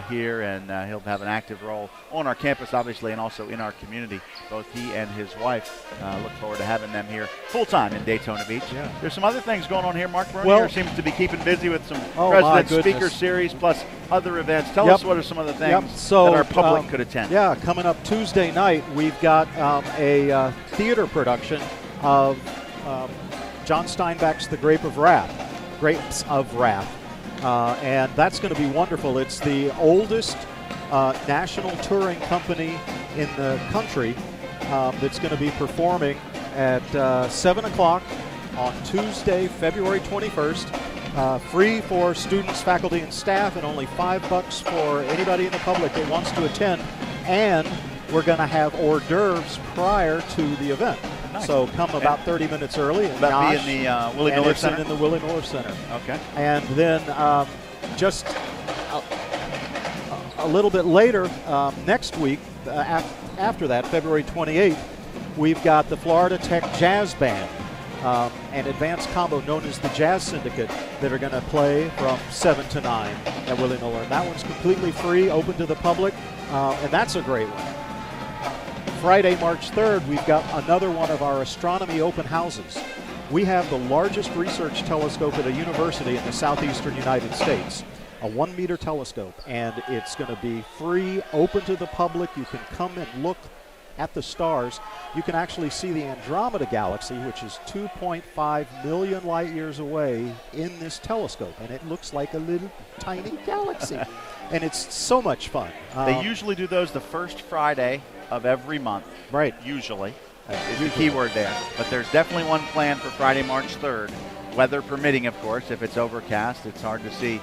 here, and he'll have an active role on our campus, obviously, and also in our community. Both he and his wife look forward to having them here full-time in Daytona Beach. Yeah. There's some other things going on here. Mark Bernier Well, seems to be keeping busy with some my President goodness. Speaker Series plus other events. Tell Yep. us what are some of the things So, that our public could attend. Yeah, coming up Tuesday night, we've got a theater production of John Steinbeck's The Grapes of Wrath. And that's going to be wonderful. It's the oldest national touring company in the country that's going to be performing at 7 o'clock on Tuesday, February 21st. Free for students, faculty, and staff, and only $5 for anybody in the public that wants to attend. And we're going to have hors d'oeuvres prior to the event. Nice. So come about 30 minutes early. And That'll be Nosh, in the Willie and Miller it's Center? in the Willie Miller Center. Okay. And then just a little bit later, next week, after that, February 28th, we've got the Florida Tech Jazz Band, an advanced combo known as the Jazz Syndicate, that are going to play from 7 to 9 at Willie Miller. And that one's completely free, open to the public, and that's a great one. Friday, March 3rd, we've got another one of our astronomy open houses. We have the largest research telescope at a university in the southeastern United States, a 1-meter telescope, and it's going to be free, open to the public. You can come and look at the stars. You can actually see the Andromeda Galaxy, which is 2.5 million light years away in this telescope, and it looks like a little tiny galaxy. And it's so much fun. They usually do those the first Friday of every month. Right. Usually. Is the key word there. But there's definitely one planned for Friday, March 3rd. Weather permitting, of course. If it's overcast, it's hard to see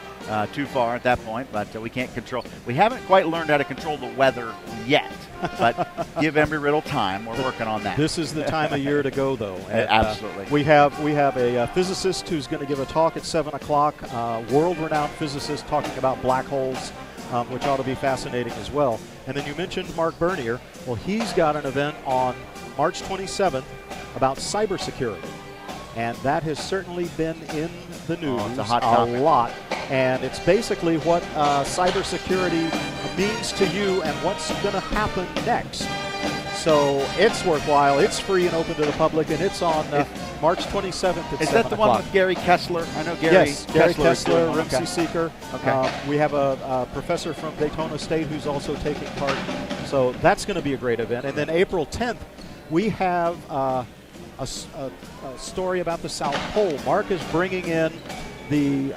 too far at that point, but we can't control. We haven't quite learned how to control the weather yet, but give Embry-Riddle time. We're working on that. This is the time of year to go, though. And, absolutely. We have a physicist who's going to give a talk at 7 o'clock, world-renowned physicist talking about black holes, which ought to be fascinating as well. And then you mentioned Mark Bernier. Well, he's got an event on March 27th about cybersecurity. And that has certainly been in the news it's a hot topic. lot. And it's basically what cybersecurity means to you and what's going to happen next. So it's worthwhile. It's free and open to the public, and it's on March 27th at 7 Is that the o'clock. one with Gary Kessler? I know Gary Yes, Gary Kessler is doing Kessler, one. Rimsey Okay. Seeker. Okay. We have a professor from Daytona State who's also taking part. So that's going to be a great event. And then April 10th, we have a story about the South Pole. Mark is bringing in the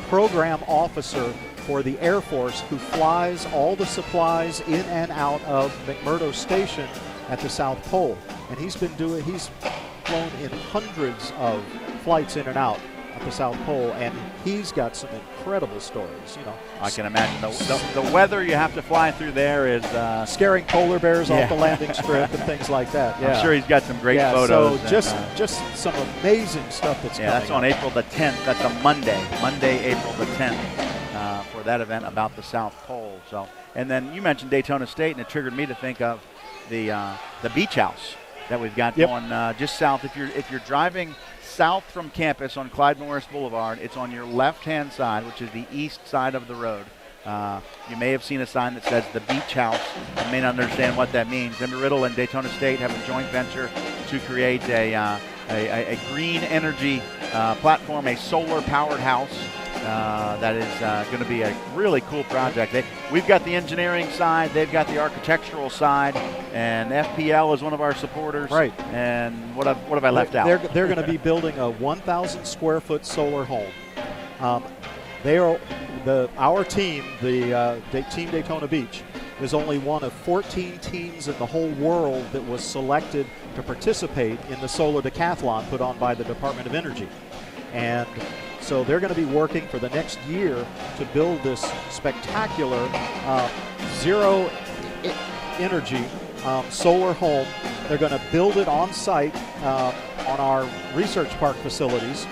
program officer for the Air Force who flies all the supplies in and out of McMurdo Station at the South Pole. And he's flown in hundreds of flights in and out at the South Pole, and he's got some incredible stories. I can imagine the weather you have to fly through there is scaring polar bears Yeah. off the landing strip and things like that. Yeah. I'm sure he's got some great photos. So and, just some amazing stuff that's coming. that's on up. April the 10th. That's a Monday, April the 10th, for that event about the South Pole. So, and then you mentioned Daytona State, and it triggered me to think of the beach house that we've got going just south. If you're driving south from campus on Clyde Morris Boulevard, it's on your left-hand side, which is the east side of the road. You may have seen a sign that says the Beach House. You may not understand what that means. Embry-Riddle and Daytona State have a joint venture to create a green energy platform, a solar-powered house that is going to be a really cool project. We've got the engineering side, they've got the architectural side, and FPL is one of our supporters. Right. And what have I left out? They're going to be building a 1,000 square foot solar home. Our team, the Team Daytona Beach, is only one of 14 teams in the whole world that was selected to participate in the solar decathlon put on by the Department of Energy. And so they're going to be working for the next year to build this spectacular zero energy solar home. They're going to build it on site on our research park facilities.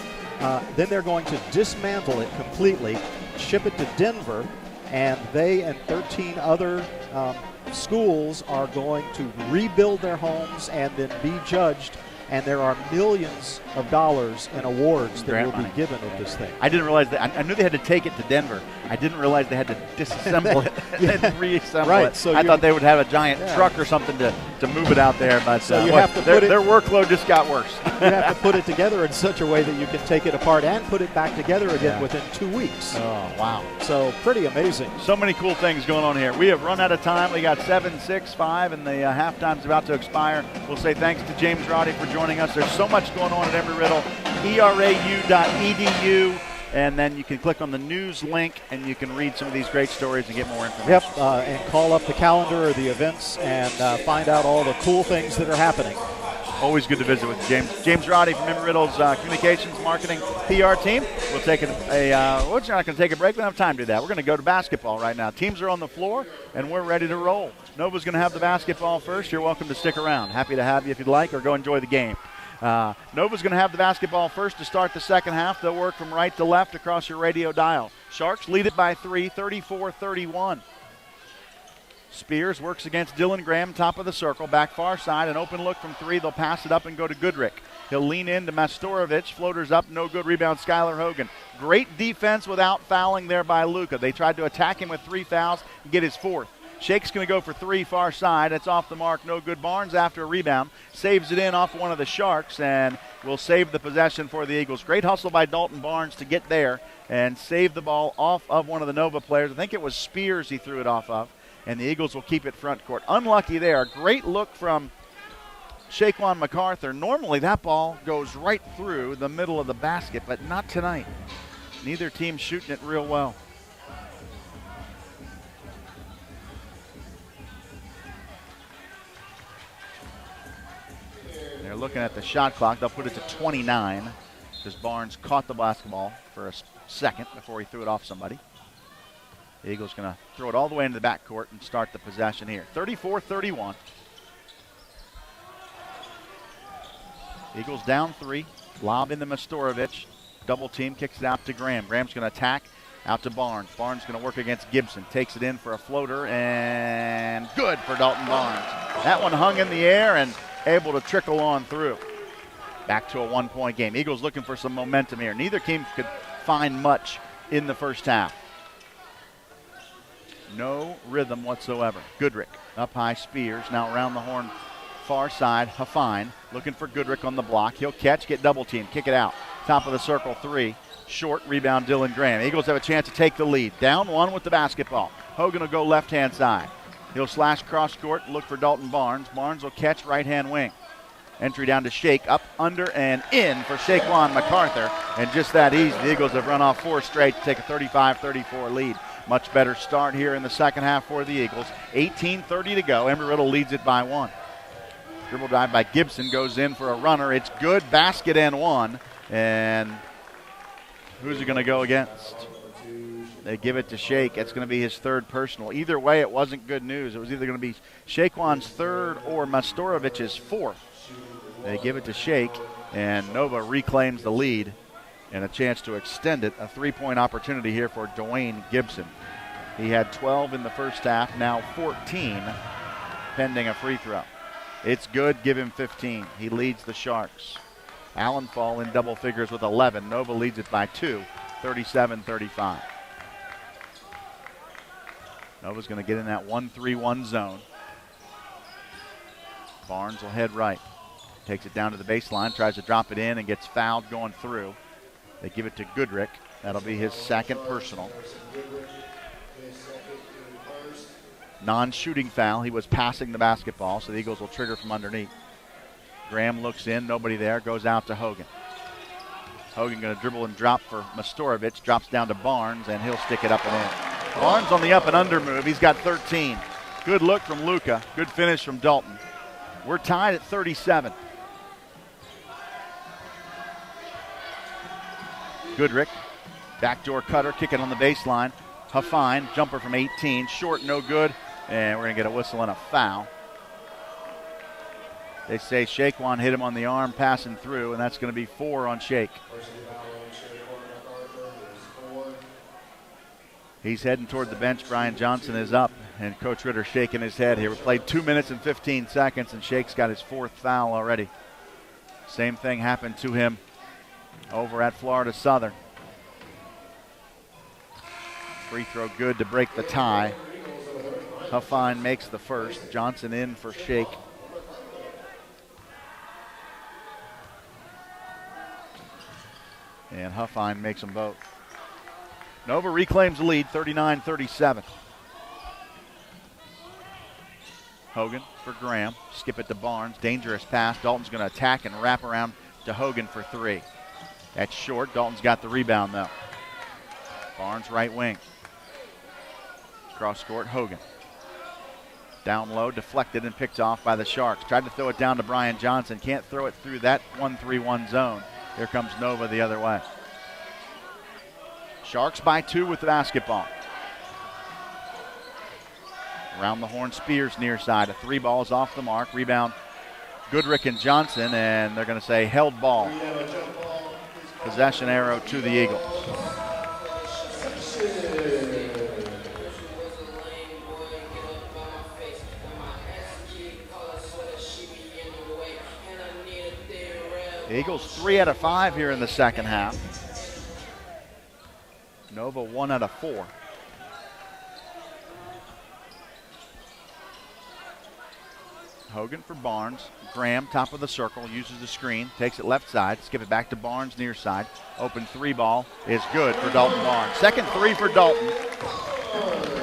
Then they're going to dismantle it completely, ship it to Denver, and they and 13 other schools are going to rebuild their homes and then be judged. And there are millions of dollars in awards that will be given at this thing. I didn't realize that. I knew they had to take it to Denver. I didn't realize they had to disassemble it and reassemble it. So I thought they would have a giant truck or something to move it out there. But so you have to their workload just got worse. You have to put it together in such a way that you can take it apart and put it back together again within 2 weeks. Oh, wow. So pretty amazing. So many cool things going on here. We have run out of time. We got 7, 6, 5, and the halftime's about to expire. We'll say thanks to James Roddy for joining us. There's so much going on at Embry-Riddle. ERAU.edu. And then you can click on the news link and you can read some of these great stories and get more information. Yep, and call up the calendar or the events and find out all the cool things that are happening. Always good to visit with James. James Roddy from Embry-Riddle's communications, marketing, PR team. We'll take we're not going to take a break. We don't have time to do that. We're going to go to basketball right now. Teams are on the floor, and we're ready to roll. Nova's going to have the basketball first. You're welcome to stick around. Happy to have you if you'd like, or go enjoy the game. Nova's going to have the basketball first to start the second half. They'll work from right to left across your radio dial. Sharks lead it by 3, 34-31. Spears works against Dylan Graham, top of the circle, back far side, an open look from 3. They'll pass it up and go to Goodrick. He'll lean in to Mastorovich. Floaters up, no good. Rebound, Skylar Hogan. Great defense without fouling there by Luka. They tried to attack him with 3 fouls and get his 4th. Shake's going to go for 3 far side. It's off the mark, no good. Barnes after a rebound. Saves it in off one of the Sharks and will save the possession for the Eagles. Great hustle by Dalton Barnes to get there and save the ball off of one of the Nova players. I think it was Spears he threw it off of. And the Eagles will keep it front court. Unlucky there. Great look from Shaquan MacArthur. Normally that ball goes right through the middle of the basket, but not tonight. Neither team shooting it real well. They're looking at the shot clock. They'll put it to 29 because Barnes caught the basketball for a second before he threw it off somebody. The Eagles going to throw it all the way into the backcourt and start the possession here. 34-31. Eagles down 3. Lob into Mastorovich. Double team, kicks it out to Graham. Graham's going to attack out to Barnes. Barnes going to work against Gibson. Takes it in for a floater and good for Dalton Barnes. That one hung in the air and able to trickle on through. Back to a 1-point game. Eagles looking for some momentum here. Neither team could find much in the first half. No rhythm whatsoever. Goodrick up high, Spears. Now around the horn, far side, Huffine looking for Goodrick on the block. He'll catch, get double team, kick it out. Top of the circle, 3. Short rebound, Dylan Graham. Eagles have a chance to take the lead. Down 1 with the basketball. Hogan will go left-hand side. He'll slash cross court, look for Dalton Barnes. Barnes will catch right-hand wing. Entry down to Shake, up, under, and in for Shaquan MacArthur. And just that easy, the Eagles have run off 4 straight to take a 35-34 lead. Much better start here in the second half for the Eagles. 18:30 to go. Embry-Riddle leads it by 1. Dribble drive by Gibson goes in for a runner. It's good. Basket and 1. And who's it going to go against? They give it to Shake. It's going to be his 3rd personal. Either way, it wasn't good news. It was either going to be Shaquan's 3rd or Mastorovich's 4th. They give it to Shake, and Nova reclaims the lead. And a chance to extend it. A 3-point opportunity here for Dwayne Gibson. He had 12 in the first half, now 14, pending a free throw. It's good, give him 15. He leads the Sharks. Allenfall in double figures with 11. Nova leads it by 2, 37-35. Nova's going to get in that 1-3-1 zone. Barnes will head right. Takes it down to the baseline, tries to drop it in and gets fouled going through. They give it to Goodrick. That'll be his 2nd personal. Non-shooting foul. He was passing the basketball, so the Eagles will trigger from underneath. Graham looks in, nobody there, goes out to Hogan. Hogan going to dribble and drop for Mastorovich, drops down to Barnes, and he'll stick it up and in. Barnes on the up and under move. He's got 13. Good look from Luka. Good finish from Dalton. We're tied at 37. Goodrick, backdoor cutter, kick it on the baseline. Huffine, jumper from 18, short, no good, and we're going to get a whistle and a foul. They say Shaquan hit him on the arm passing through, and that's going to be 4 on Shake. He's heading toward the bench. Brian Johnson is up, and Coach Ritter shaking his head here. We played 2 minutes and 15 seconds, and Shake's got his 4th foul already. Same thing happened to him over at Florida Southern. Free throw good to break the tie. Huffine makes the first. Johnson in for Shake. And Huffine makes them both. Nova reclaims the lead, 39-37. Hogan for Graham. Skip it to Barnes. Dangerous pass. Dalton's going to attack and wrap around to Hogan for 3. That's short. Dalton's got the rebound, though. Barnes right wing. Cross court, Hogan. Down low, deflected and picked off by the Sharks. Tried to throw it down to Brian Johnson. Can't throw it through that 1-3-1 zone. Here comes Nova the other way. Sharks by 2 with the basketball. Around the horn, Spears near side. A 3 ball is off the mark. Rebound, Goodrick and Johnson, and they're going to say held ball. Possession arrow to the Eagles. The Eagles 3 out of 5 here in the second half. Nova 1 out of 4. Hogan for Barnes. Graham, top of the circle, uses the screen, takes it left side, skip it back to Barnes near side. Open 3 ball is good for Dalton Barnes. Second 3 for Dalton.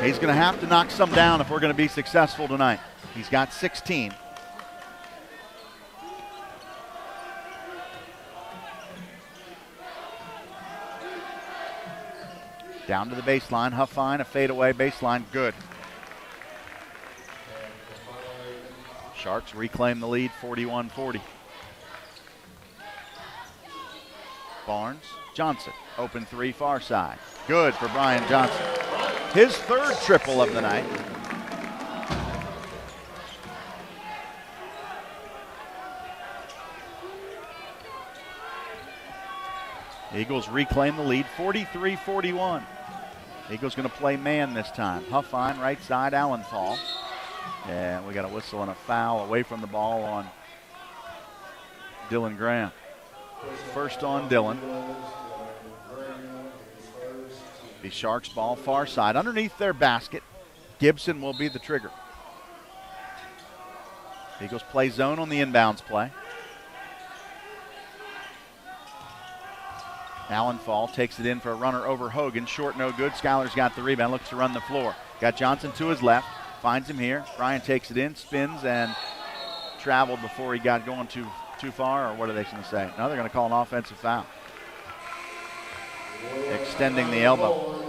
He's going to have to knock some down if we're going to be successful tonight. He's got 16. Down to the baseline, Huffine, a fadeaway baseline, good. Sharks reclaim the lead, 41-40. Barnes, Johnson, open 3 far side. Good for Brian Johnson. His 3rd triple of the night. Eagles reclaim the lead, 43-41. Eagles going to play man this time. Huffine, right side, Allenfall. And we got a whistle and a foul away from the ball on Dylan Graham. First on Dylan. The Sharks ball far side, underneath their basket. Gibson will be the trigger. Eagles play zone on the inbounds play. Allenfall takes it in for a runner over Hogan. Short, no good. Schuyler's got the rebound, looks to run the floor. Got Johnson to his left, finds him here. Bryan takes it in, spins, and traveled before he got going too far, or what are they going to say? No, they're going to call an offensive foul. Extending the elbow.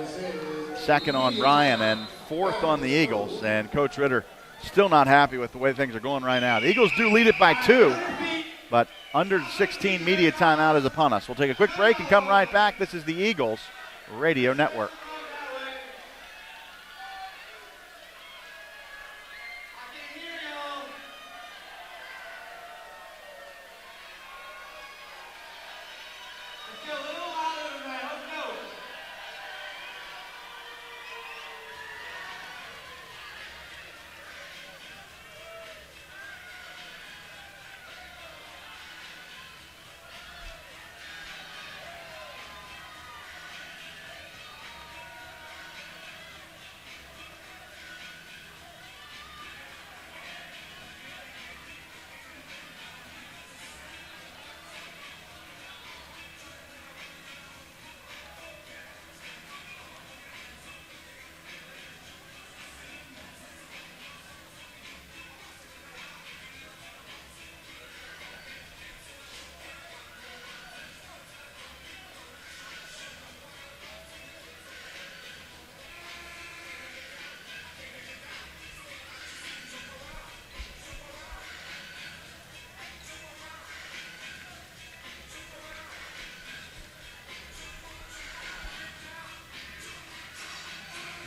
Second on Bryan and 4th on the Eagles, and Coach Ritter still not happy with the way things are going right now. The Eagles do lead it by 2. But under 16 media timeout is upon us. We'll take a quick break and come right back. This is the Eagles Radio Network.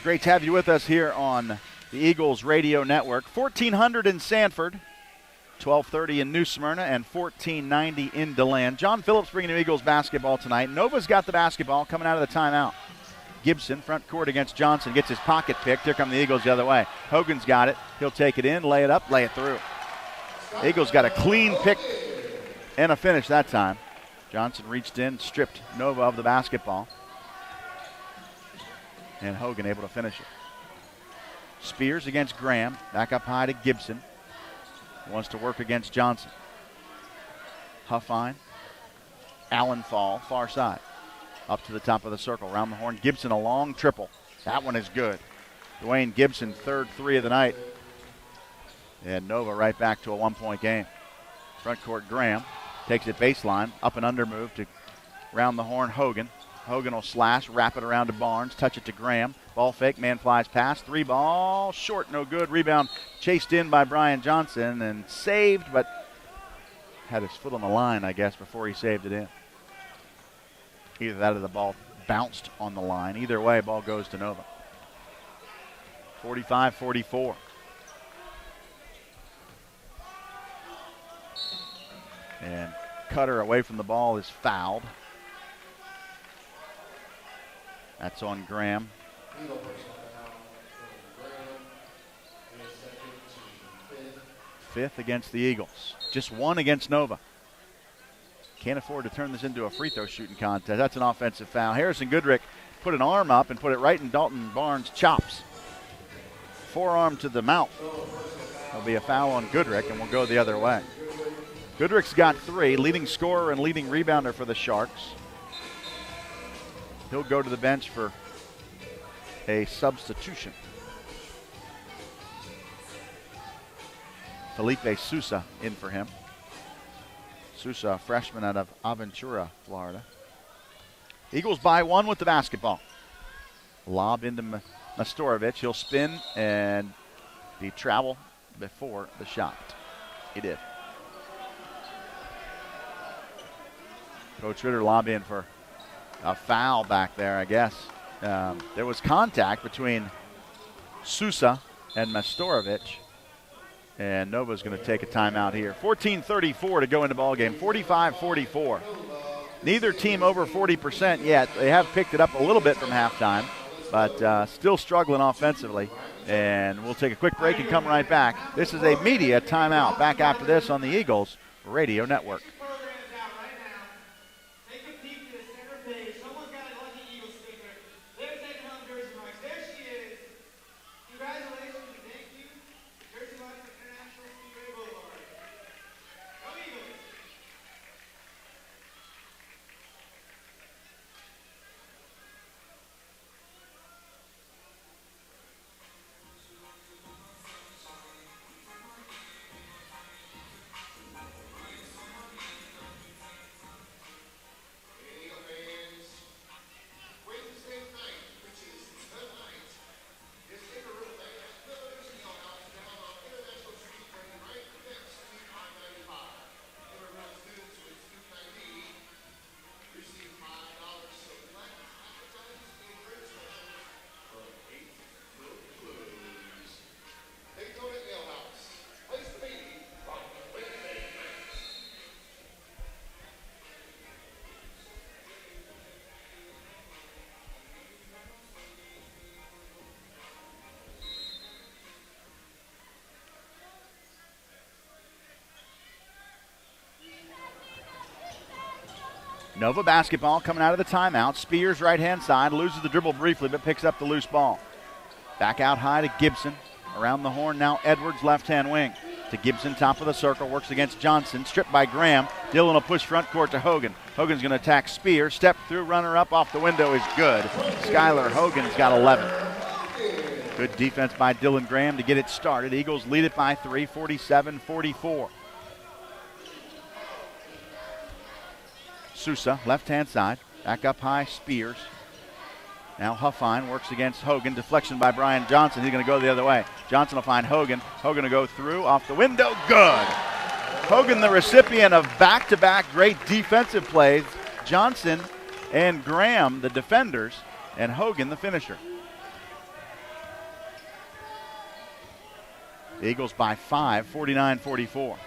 Great to have you with us here on the Eagles Radio Network. 1400 in Sanford. 12:30 in New Smyrna and 14:90 in DeLand. John Phillips bringing the Eagles basketball tonight. Nova's got the basketball coming out of the timeout. Gibson, front court against Johnson, gets his pocket picked. Here come the Eagles the other way. Hogan's got it. He'll take it in, lay it up, lay it through. Eagles got a clean pick and a finish that time. Johnson reached in, stripped Nova of the basketball. And Hogan able to finish it. Spears against Graham. Back up high to Gibson. Wants to work against Johnson. Huffine. Allen Fall, far side. Up to the top of the circle, around the horn. Gibson, a long triple. That one is good. Dwayne Gibson, third three of the night. And Nova right back to a 1-point game. Front court, Graham takes it baseline, up and under move to round the horn, Hogan. Hogan will slash, wrap it around to Barnes, touch it to Graham. Ball fake, man flies past. 3 ball, short, no good. Rebound chased in by Brian Johnson and saved, but had his foot on the line, I guess, before he saved it in. Either that or the ball bounced on the line. Either way, ball goes to Nova. 45-44. And Cutter away from the ball is fouled. That's on Graham. Fifth against the Eagles. Just one against Nova. Can't afford to turn this into a free throw shooting contest. That's an offensive foul. Harrison Goodrick put an arm up and put it right in Dalton Barnes' chops. Forearm to the mouth. There'll be a foul on Goodrick, and we'll go the other way. Goodrick's got 3, leading scorer and leading rebounder for the Sharks. He'll go to the bench for a substitution. Felipe Sousa in for him. Sousa, a freshman out of Aventura, Florida. Eagles by 1 with the basketball. Lob into Mastorovich. He'll spin and be travel before the shot. He did. Coach Ritter lobbying for a foul back there, I guess. There was contact between Sousa and Mastorovich. And Nova's going to take a timeout here. 14:34 to go into ball game. 45-44. Neither team over 40% yet. They have picked it up a little bit from halftime, but still struggling offensively. And we'll take a quick break and come right back. This is a media timeout. Back after this on the Eagles Radio Network. Nova basketball coming out of the timeout. Spears right-hand side, loses the dribble briefly, but picks up the loose ball. Back out high to Gibson. Around the horn now, Edwards, left-hand wing. To Gibson, top of the circle, works against Johnson. Stripped by Graham. Dillon will push front court to Hogan. Hogan's going to attack Spears. Step through, runner up off the window is good. Skylar Hogan's got 11. Good defense by Dylan Graham to get it started. Eagles lead it by 3, 47-44. Sousa, left-hand side, back up high, Spears. Now Huffine works against Hogan. Deflection by Brian Johnson. He's going to go the other way. Johnson will find Hogan. Hogan will go through, off the window, good. Hogan the recipient of back-to-back great defensive plays. Johnson and Graham the defenders, and Hogan the finisher. The Eagles by 5, 49-44.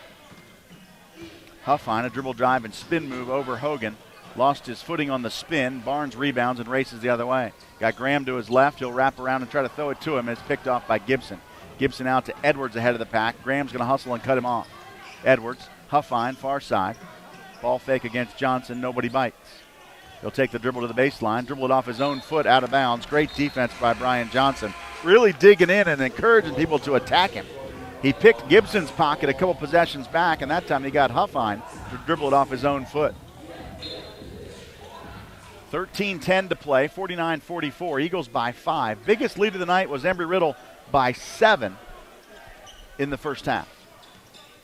Huffine, a dribble drive and spin move over Hogan. Lost his footing on the spin. Barnes rebounds and races the other way. Got Graham to his left. He'll wrap around and try to throw it to him. It's picked off by Gibson. Gibson out to Edwards ahead of the pack. Graham's going to hustle and cut him off. Edwards, Huffine, far side. Ball fake against Johnson. Nobody bites. He'll take the dribble to the baseline. Dribble it off his own foot out of bounds. Great defense by Brian Johnson. Really digging in and encouraging people to attack him. He picked Gibson's pocket a couple possessions back, and that time he got Huffine to dribble it off his own foot. 13-10 to play, 49-44. Eagles by 5. Biggest lead of the night was Embry-Riddle by 7 in the first half.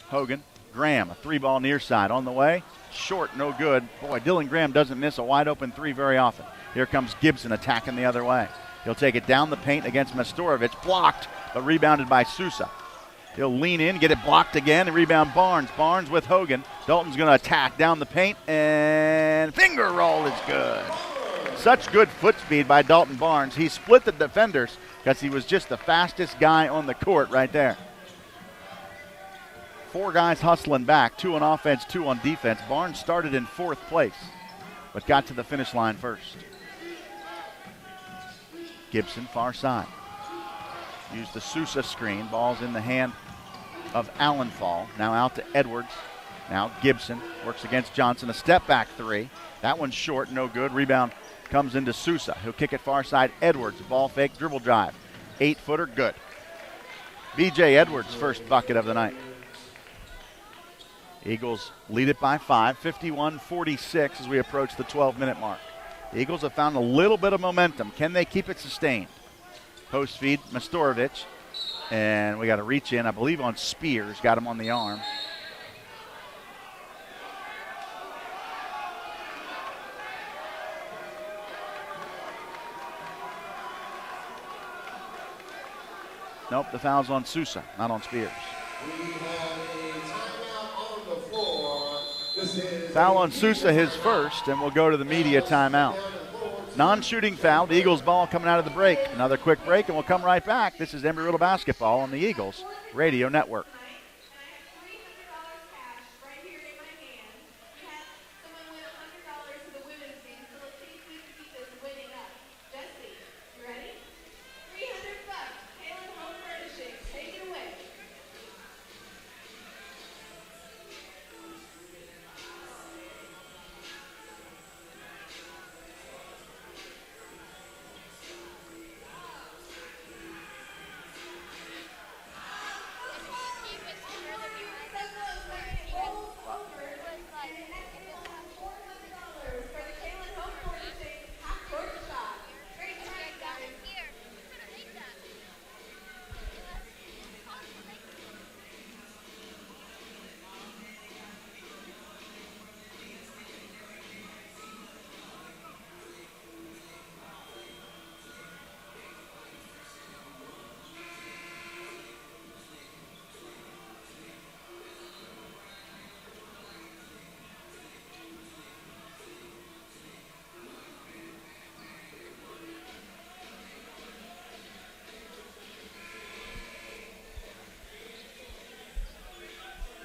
Hogan, Graham, a 3-ball near side on the way. Short, no good. Boy, Dylan Graham doesn't miss a wide-open 3 very often. Here comes Gibson attacking the other way. He'll take it down the paint against Mastorovich. Blocked, but rebounded by Sousa. He'll lean in, get it blocked again, and rebound Barnes. Barnes with Hogan. Dalton's going to attack down the paint, and finger roll is good. Such good foot speed by Dalton Barnes. He split the defenders because he was just the fastest guy on the court right there. 4 guys hustling back, 2 on offense, 2 on defense. Barnes started in 4th place, but got to the finish line first. Gibson, far side. Used the Sousa screen. Ball's in the hand of Allenfall. Now out to Edwards. Now Gibson works against Johnson. A step back 3. That one's short, no good. Rebound comes into Sousa. He'll kick it far side. Edwards, ball fake, dribble drive. 8-footer, good. B.J. Edwards' first bucket of the night. Eagles lead it by 5, 51-46 as we approach the 12-minute mark. The Eagles have found a little bit of momentum. Can they keep it sustained? Post feed, Mastorovich. And we got to reach in, I believe, on Spears. Got him on the arm. Nope, the foul's on Sousa, not on Spears. We have a timeout on the floor. Foul on Sousa, his first, and we'll go to the media timeout. Non-shooting foul, the Eagles ball coming out of the break. Another quick break, and we'll come right back. This is Embry-Riddle basketball on the Eagles Radio Network.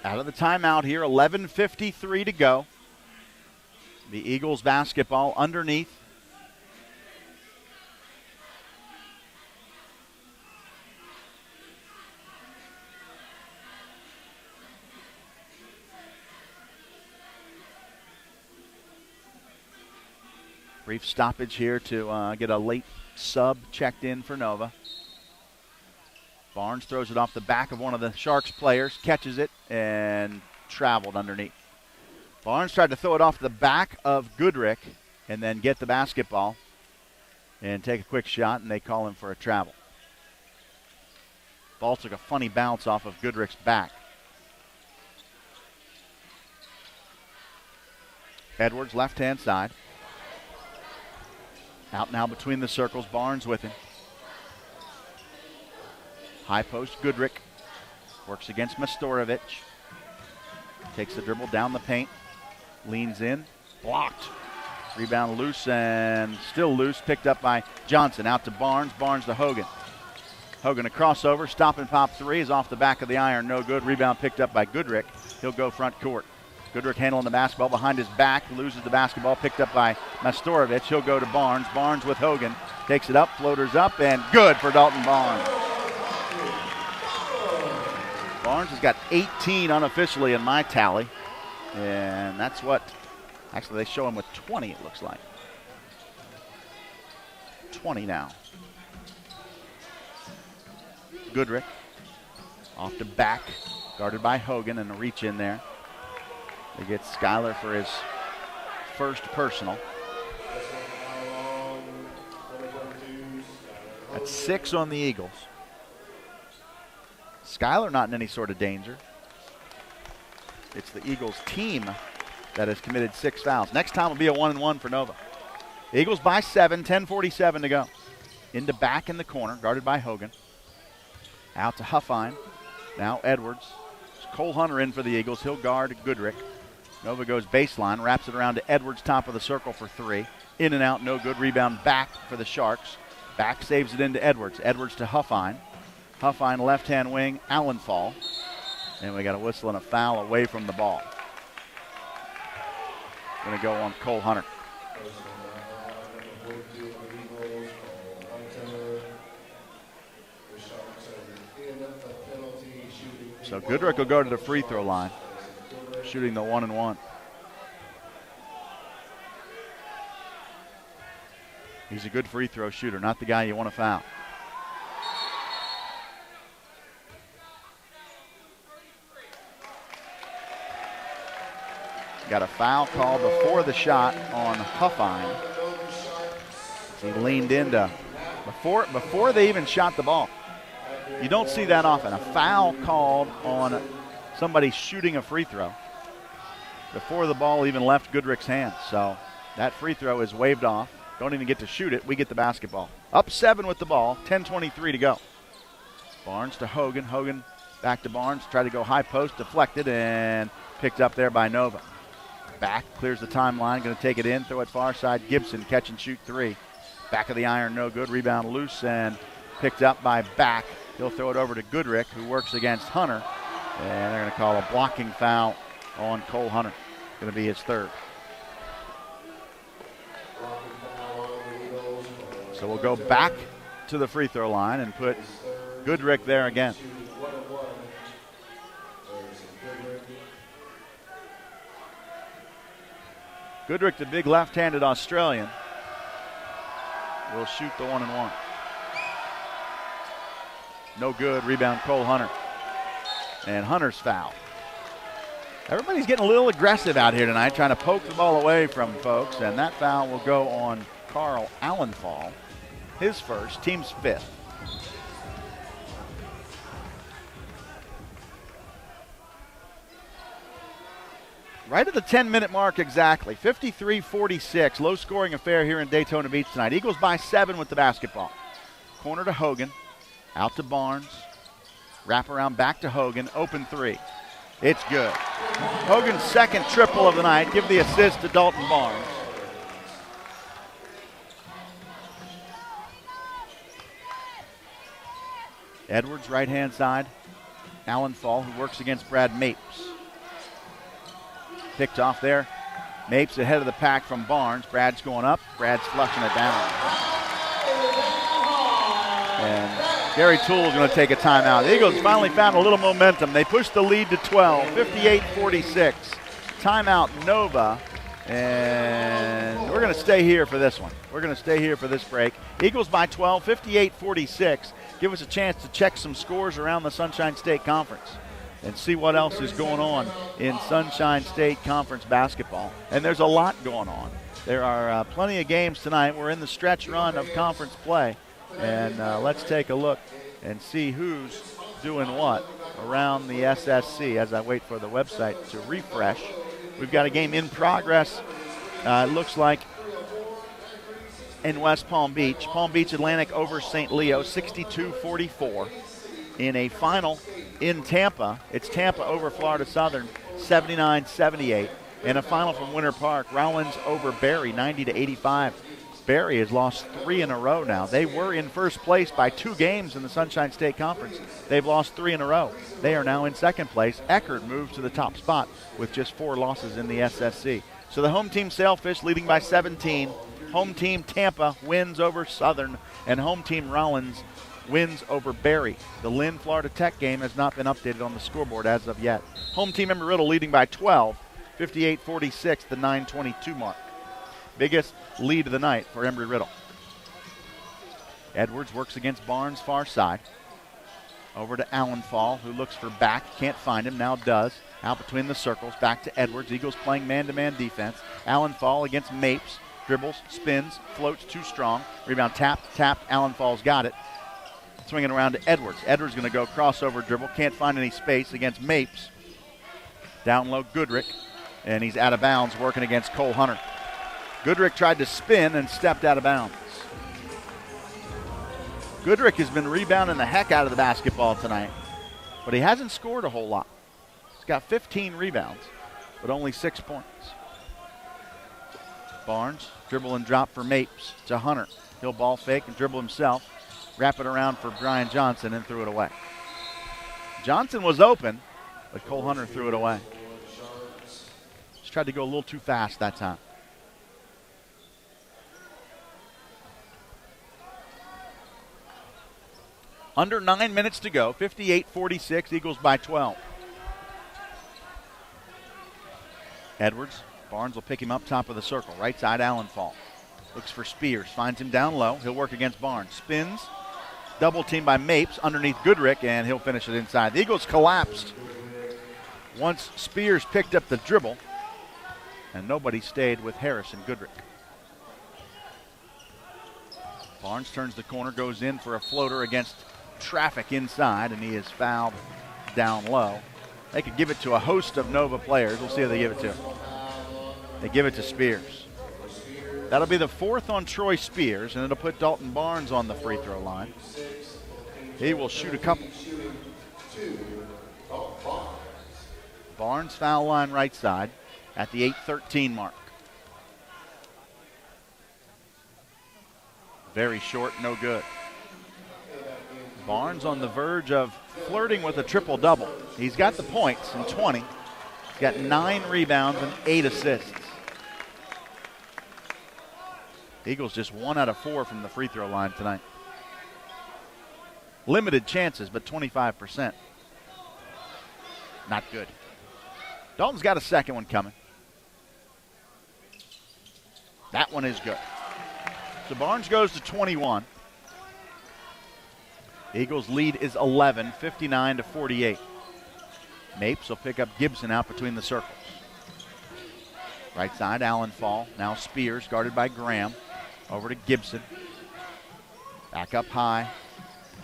Out of the timeout here, 11:53 to go. The Eagles basketball underneath. Brief stoppage here to get a late sub checked in for Nova. Barnes throws it off the back of one of the Sharks players, catches it, and traveled underneath. Barnes tried to throw it off the back of Goodrick and then get the basketball and take a quick shot, and they call him for a travel. Ball took a funny bounce off of Goodrick's back. Edwards, left-hand side. Out now between the circles, Barnes with him. High post, Goodrick works against Mastorovich. Takes the dribble down the paint. Leans in, blocked. Rebound loose and still loose, picked up by Johnson. Out to Barnes, Barnes to Hogan. Hogan a crossover, stop and pop 3 is off the back of the iron, no good. Rebound picked up by Goodrick. He'll go front court. Goodrick handling the basketball behind his back, loses the basketball, picked up by Mastorovich. He'll go to Barnes. Barnes with Hogan. Takes it up, floaters up, and good for Dalton Barnes. Barnes has got 18 unofficially in my tally. And that's what, actually they show him with 20 it looks like. 20 now. Goodrick off to back, guarded by Hogan, and a reach in there. They get Schuyler for his first personal. That's 6 on the Eagles. Schuyler not in any sort of danger. It's the Eagles team that has committed 6 fouls. Next time will be a 1-and-1 for Nova. Eagles by 7, 10:47 to go. Into back in the corner, guarded by Hogan. Out to Huffine. Now Edwards. Cole Hunter in for the Eagles. He'll guard Goodrick. Nova goes baseline, wraps it around to Edwards, top of the circle for 3. In and out, no good. Rebound back for the Sharks. Back saves it into Edwards. Edwards to Huffine. Huffine left-hand wing, Allenfall. And we got a whistle and a foul away from the ball. Going to go on Cole Hunter. So Goodrick will go to the free throw line, shooting the 1-and-1. He's a good free throw shooter, not the guy you want to foul. Got a foul call before the shot on Huffine. He leaned into before they even shot the ball. You don't see that often. A foul called on somebody shooting a free throw before the ball even left Goodrick's hands. So that free throw is waved off. Don't even get to shoot it. We get the basketball. Up 7 with the ball. 10:23 to go. Barnes to Hogan. Hogan back to Barnes. Tried to go high post. Deflected and picked up there by Nova. Back, clears the timeline. Going to take it in. Throw it far side. Gibson catch and shoot 3. Back of the iron, no good. Rebound loose and picked up by Back. He'll throw it over to Goodrick, who works against Hunter. And they're going to call a blocking foul on Cole Hunter. Going to be his 3rd. So we'll go back to the free throw line and put Goodrick there again. Goodrick, the big left-handed Australian, will shoot the 1-and-1. No good. Rebound Cole Hunter. And Hunter's foul. Everybody's getting a little aggressive out here tonight, trying to poke the ball away from folks, and that foul will go on Carl Allenfall. His first, team's 5th. Right at the 10-minute mark exactly. 53-46, low-scoring affair here in Daytona Beach tonight. Eagles by 7 with the basketball. Corner to Hogan. Out to Barnes. Wrap around back to Hogan. Open 3. It's good. Hogan's 2nd triple of the night. Give the assist to Dalton Barnes. Edwards, right-hand side. Allenfall, who works against Brad Mapes. Picked off there. Mapes ahead of the pack from Barnes. Brad's going up. Brad's flushing it down. And Gary Toole is going to take a timeout. The Eagles finally found a little momentum. They pushed the lead to 12, 58-46. Timeout Nova. And we're going to stay here for this one. We're going to stay here for this break. Eagles by 12, 58-46. Give us a chance to check some scores around the Sunshine State Conference and see what else is going on in Sunshine State Conference basketball. And there's a lot going on. There are plenty of games tonight. We're in the stretch run of conference play. And let's take a look and see who's doing what around the SSC as I wait for the website to refresh. We've got a game in progress, it looks like, in West Palm Beach. Palm Beach Atlantic over St. Leo, 62-44. In a final in Tampa, it's Tampa over Florida Southern, 79-78. And a final from Winter Park, Rollins over Barry, 90-85. Barry has lost 3 in a row now. They were in first place by 2 games in the Sunshine State Conference. They've lost 3 in a row. They are now in second place. Eckerd moves to the top spot with just 4 losses in the SSC. So the home team Sailfish leading by 17. Home team Tampa wins over Southern, and home team Rollins wins over Barry. The Lynn Florida Tech game has not been updated on the scoreboard as of yet. Home team Embry-Riddle leading by 12, 58-46, the 9:22 mark. Biggest lead of the night for Embry-Riddle. Edwards works against Barnes far side. Over to Allenfall, who looks for back. Can't find him, now does. Out between the circles, back to Edwards. Eagles playing man-to-man defense. Allenfall against Mapes. Dribbles, spins, floats too strong. Rebound tapped. Allenfall's got it. Swinging around to Edwards. Edwards going to go crossover dribble. Can't find any space against Mapes. Down low, Goodrick. And he's out of bounds working against Cole Hunter. Goodrick tried to spin and stepped out of bounds. Goodrick has been rebounding the heck out of the basketball tonight, but he hasn't scored a whole lot. He's got 15 rebounds, but only 6 points. Barnes, dribble and drop for Mapes to Hunter. He'll ball fake and dribble himself, wrap it around for Brian Johnson and threw it away. Johnson was open, but Cole Hunter threw it away. Just tried to go a little too fast that time. Under 9 minutes to go, 58-46, Eagles by 12. Edwards, Barnes will pick him up top of the circle. Right side, Allenfall. Looks for Spears, finds him down low. He'll work against Barnes. Spins, double team by Mapes underneath Goodrick, and he'll finish it inside. The Eagles collapsed once Spears picked up the dribble, and nobody stayed with Harris and Goodrick. Barnes turns the corner, goes in for a floater against traffic inside, and he is fouled down low. They could give it to a host of Nova players. We'll see who they give it to. They give it to Spears. That'll be the 4th on Troy Spears, and it'll put Dalton Barnes on the free throw line. He will shoot a couple. Barnes foul line right side at the 8:13 mark. Very short, no good. Barnes on the verge of flirting with a triple-double. He's got the points in 20. He's got 9 rebounds and 8 assists. Eagles just 1 out of 4 from the free throw line tonight. Limited chances, but 25%. Not good. Dalton's got a second one coming. That one is good. So Barnes goes to 21. Eagles lead is 11, 59-48. Mapes will pick up Gibson out between the circles. Right side, Allenfall. Now Spears, guarded by Graham. Over to Gibson. Back up high.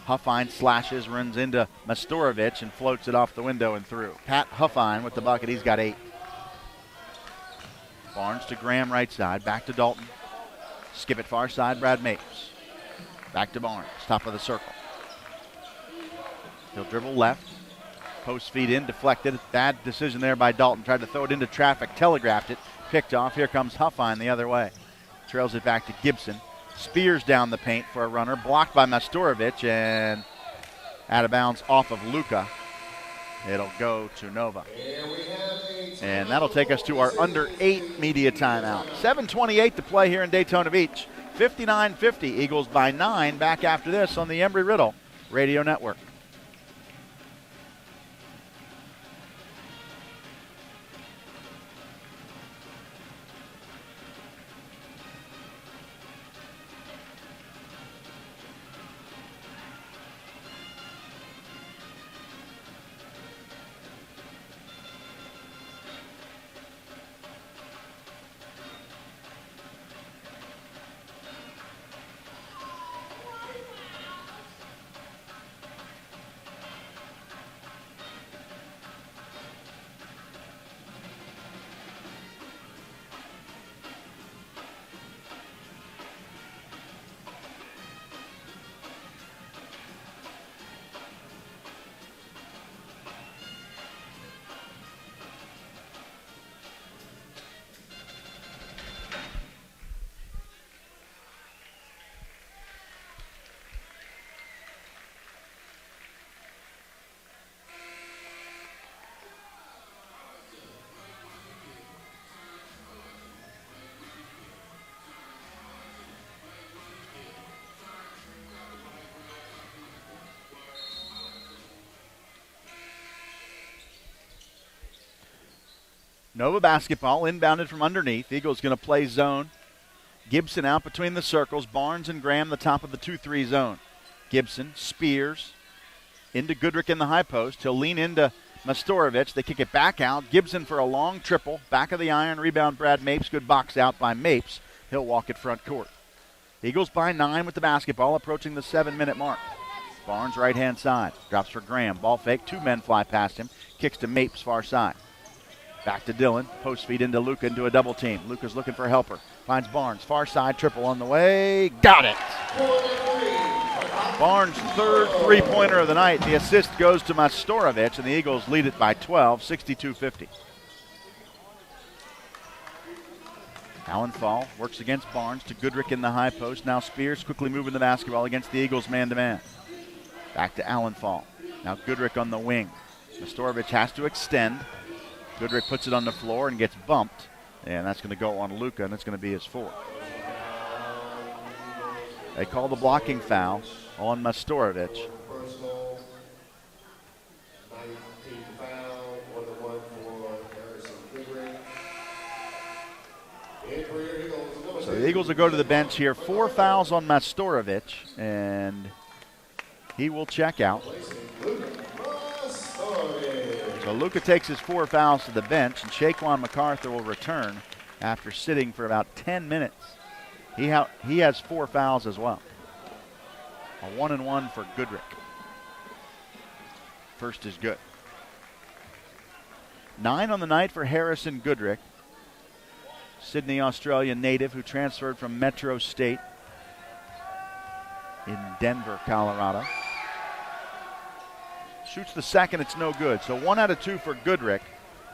Huffine slashes, runs into Mastorovich, and floats it off the window and through. Pat Huffine with the bucket. He's got 8. Barnes to Graham right side. Back to Dalton. Skip it far side, Brad Mapes. Back to Barnes, top of the circle. He'll dribble left. Post feed in, deflected. Bad decision there by Dalton. Tried to throw it into traffic, telegraphed it. Picked off. Here comes Huffine the other way. Trails it back to Gibson. Spears down the paint for a runner. Blocked by Mastorovich and out of bounds off of Luka. It'll go to Nova. And that'll take us to our under 8 media timeout. 7:28 to play here in Daytona Beach. 59-50. Eagles by 9. Back after this on the Embry-Riddle Radio Network. Nova basketball, inbounded from underneath. Eagles going to play zone. Gibson out between the circles. Barnes and Graham the top of the 2-3 zone. Gibson, Spears, into Goodrick in the high post. He'll lean into Mastorovich. They kick it back out. Gibson for a long triple. Back of the iron. Rebound Brad Mapes. Good box out by Mapes. He'll walk it front court. Eagles by 9 with the basketball, approaching the 7-minute mark. Barnes right-hand side. Drops for Graham. Ball fake. 2 men fly past him. Kicks to Mapes far side. Back to Dillon. Post feed into Luka into a double team. Luka's looking for a helper. Finds Barnes. Far side triple on the way. Got it. Barnes' third three-pointer of the night. The assist goes to Mastorovich, and the Eagles lead it by 12, 62-50. Allen Fall works against Barnes to Goodrick in the high post. Now Spears quickly moving the basketball against the Eagles man-to-man. Back to Allen Fall. Now Goodrick on the wing. Mastorovich has to extend. Goodrick puts it on the floor and gets bumped. And that's going to go on Luka, and it's going to be his fourth. They call the blocking foul on Mastorovich. Personal, 19 foul, 1-1 for Harrison Goodrick. So the Eagles will go to the bench here. 4 fouls on Mastorovich, and he will check out. So Luka takes his 4 fouls to the bench, and Shaquan MacArthur will return after sitting for about 10 minutes. He has 4 fouls as well. A 1-1 for Goodrick. First is good. 9 on the night for Harrison Goodrick, Sydney, Australia native who transferred from Metro State in Denver, Colorado. Shoots the second, it's no good. So 1 out of 2 for Goodrick.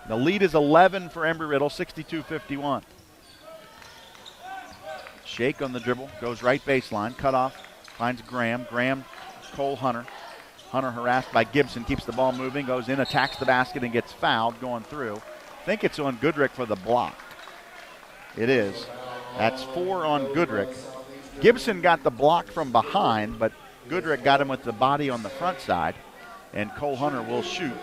The lead is 11 for Embry-Riddle, 62-51. Shake on the dribble, goes right baseline, cut off, finds Graham. Graham, Cole Hunter. Hunter harassed by Gibson, keeps the ball moving, goes in, attacks the basket, and gets fouled going through. I think it's on Goodrick for the block. It is. That's 4 on Goodrick. Gibson got the block from behind, but Goodrick got him with the body on the front side, and Cole Hunter will shoot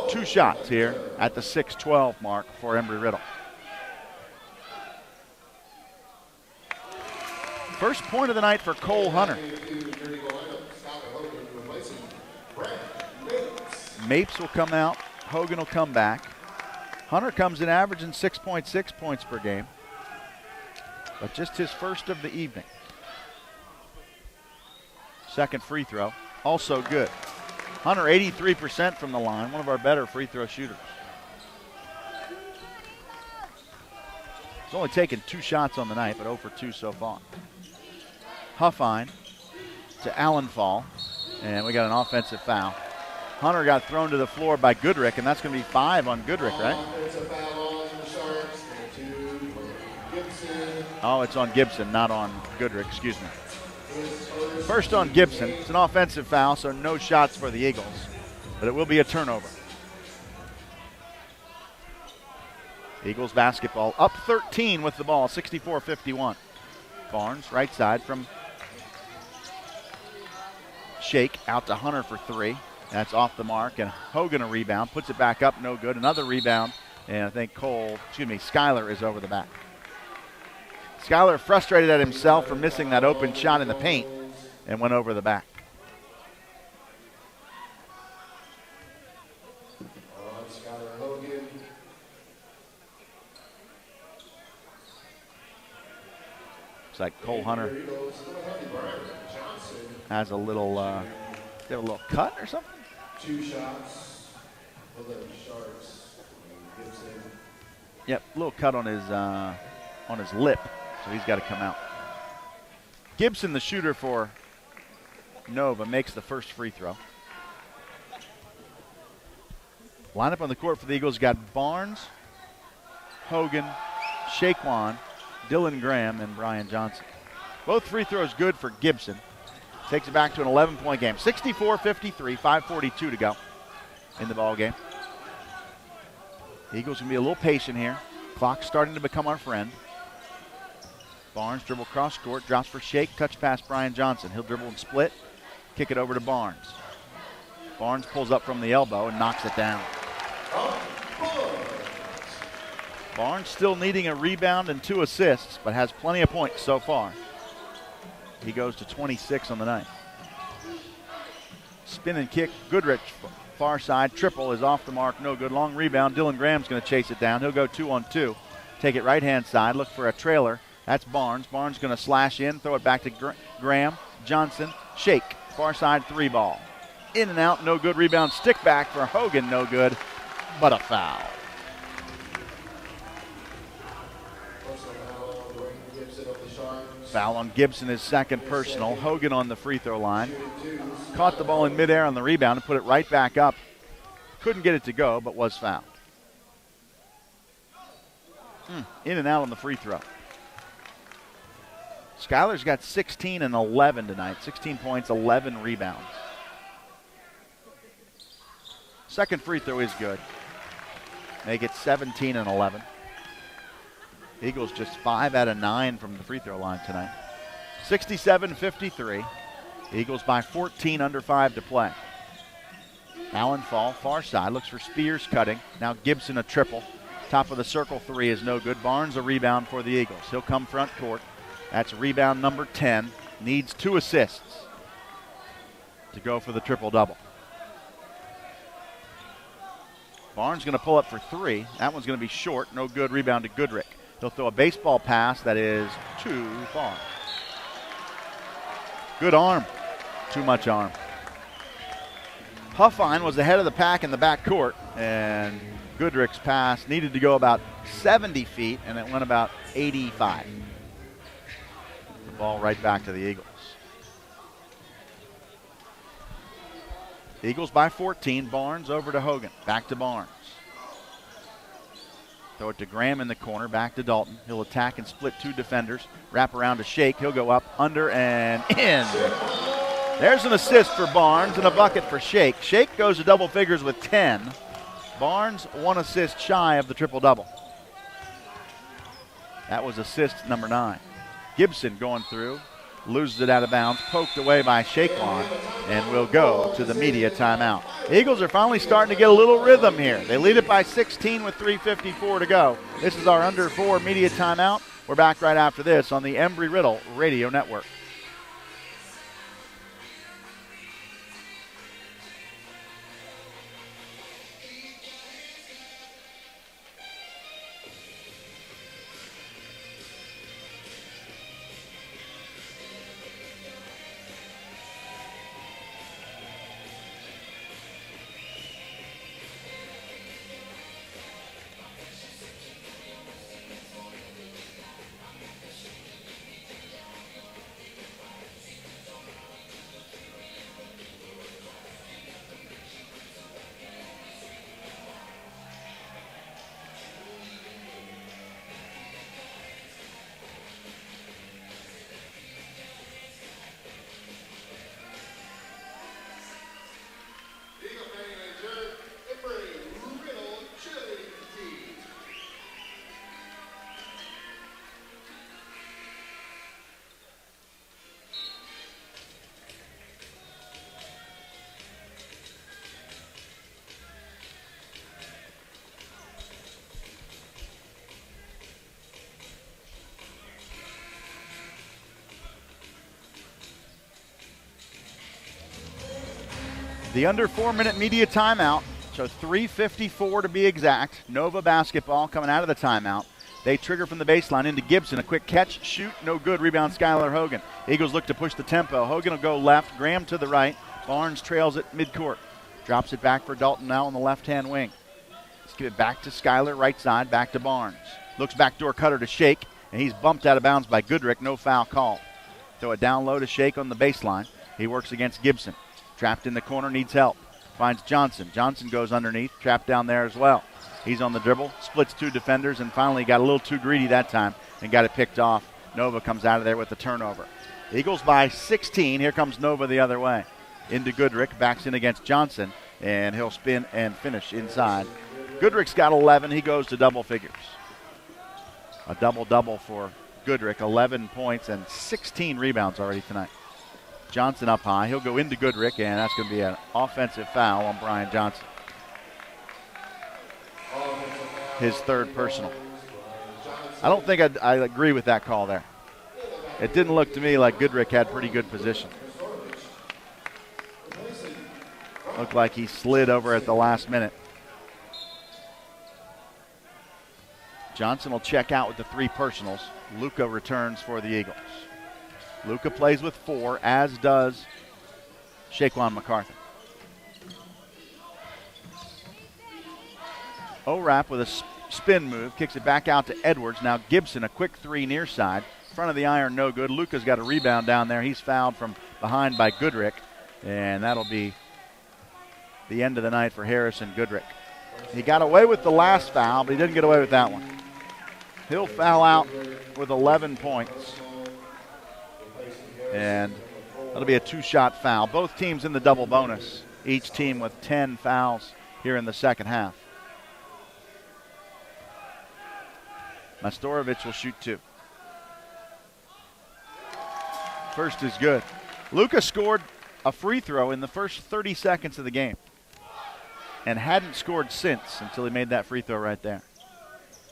2 shots here at the 6-12 mark for Embry-Riddle. First point of the night for Cole Hunter. Mapes will come out. Hogan will come back. Hunter comes in averaging 6.6 points per game, but just his first of the evening. Second free throw, also good. Hunter 83% from the line, one of our better free throw shooters. He's only taken 2 shots on the night, but 0 for 2 so far. Huffine to Allen Fall, and we got an offensive foul. Hunter got thrown to the floor by Goodrick, and that's going to be 5 on Goodrick, right? Oh, it's on Gibson, not on Goodrick, excuse me. First on Gibson. It's an offensive foul, so no shots for the Eagles, but it will be a turnover. Eagles basketball up 13 with the ball, 64-51. Barnes, right side from Shake, out to Hunter for 3. That's off the mark, and Hogan a rebound, puts it back up, no good. Another rebound, and I think Skyler is over the back. Skyler frustrated at himself for missing that open shot in the paint and went over the back. Looks like Cole Hunter has a little, they have a little cut or something? 2 shots for the Sharks. Gibson. Yep, a little cut on his lip, so he's got to come out. Gibson, the shooter for Nova, makes the first free throw. Lineup on the court for the Eagles got Barnes, Hogan, Shaquan, Dylan Graham, and Brian Johnson. Both free throws good for Gibson. Takes it back to an 11-point game. 64-53, 5:42 to go in the ball game. The Eagles can be a little patient here. Clock's starting to become our friend. Barnes dribble cross court, drops for Shake, touch pass Brian Johnson. He'll dribble and split, kick it over to Barnes. Barnes pulls up from the elbow and knocks it down. Barnes still needing a rebound and 2 assists, but has plenty of points so far. He goes to 26 on the night. Spin and kick, Goodrich, far side, triple is off the mark, no good. Long rebound, Dylan Graham's going to chase it down. He'll go 2-on-2. Take it right-hand side, look for a trailer. That's Barnes. Barnes going to slash in, throw it back to Graham. Johnson, shake, far side 3 ball. In and out, no good. Rebound, stick back for Hogan, no good, but a foul. Foul on Gibson, his second personal. Hogan on the free throw line. Caught the ball in midair on the rebound and put it right back up. Couldn't get it to go, but was fouled. In and out on the free throw. Schuyler's got 16 and 11 tonight. 16 points, 11 rebounds. Second free throw is good. Make it 17 and 11. Eagles just 5 out of 9 from the free throw line tonight. 67-53. Eagles by 14, under 5 to play. Allen Fall, far side, looks for Spears cutting. Now Gibson a triple. Top of the circle 3 is no good. Barnes a rebound for the Eagles. He'll come front court. That's rebound number 10. Needs 2 assists to go for the triple-double. Barnes going to pull up for 3. That one's going to be short. No good. Rebound to Goodrich. He'll throw a baseball pass that is too far. Good arm. Too much arm. Huffine was ahead of the pack in the back court, and Goodrich's pass needed to go about 70 feet, and it went about 85. The ball right back to the Eagles. Eagles by 14. Barnes over to Hogan. Back to Barnes. Throw it to Graham in the corner. Back to Dalton. He'll attack and split 2 defenders. Wrap around to Shake. He'll go up, under, and in. There's an assist for Barnes and a bucket for Shake. Shake goes to double figures with 10. Barnes 1 assist shy of the triple-double. That was assist number 9. Gibson going through. Loses it out of bounds, poked away by Shaquan, and will go to the media timeout. Eagles are finally starting to get a little rhythm here. They lead it by 16 with 3:54 to go. This is our under 4 media timeout. We're back right after this on the Embry-Riddle Radio Network. The under 4-minute media timeout, so 3:54 to be exact. Nova basketball coming out of the timeout. They trigger from the baseline into Gibson. A quick catch, shoot, no good. Rebound, Skylar Hogan. Eagles look to push the tempo. Hogan will go left, Graham to the right. Barnes trails it midcourt. Drops it back for Dalton now on the left-hand wing. Let's give it back to Skylar, right side, back to Barnes. Looks backdoor cutter to Shake, and he's bumped out of bounds by Goodrich. No foul called. Throw it down low to Shake on the baseline. He works against Gibson. Trapped in the corner, needs help. Finds Johnson. Johnson goes underneath, trapped down there as well. He's on the dribble, splits 2 defenders, and finally got a little too greedy that time and got it picked off. Nova comes out of there with the turnover. Eagles by 16. Here comes Nova the other way. Into Goodrich, backs in against Johnson, and he'll spin and finish inside. Goodrich's got 11. He goes to double figures. A double-double for Goodrich, 11 points and 16 rebounds already tonight. Johnson up high. He'll go into Goodrich, and that's going to be an offensive foul on Brian Johnson. His third personal. I don't think I agree with that call there. It didn't look to me like Goodrick had pretty good position. Looked like he slid over at the last minute. Johnson will check out with the 3 personals. Luka returns for the Eagles. Luka plays with 4, as does Shaquan McCarthy. O'Rapp with a spin move, kicks it back out to Edwards. Now Gibson, a quick 3 near side. Front of the iron, no good. Luka's got a rebound down there. He's fouled from behind by Goodrick, and that'll be the end of the night for Harrison Goodrick. He got away with the last foul, but he didn't get away with that one. He'll foul out with 11 points, and that'll be a 2-shot foul. Both teams in the double bonus, each team with 10 fouls here in the second half. Mastorovich will shoot 2. First is good. Luka scored a free throw in the first 30 seconds of the game and hadn't scored since until he made that free throw right there.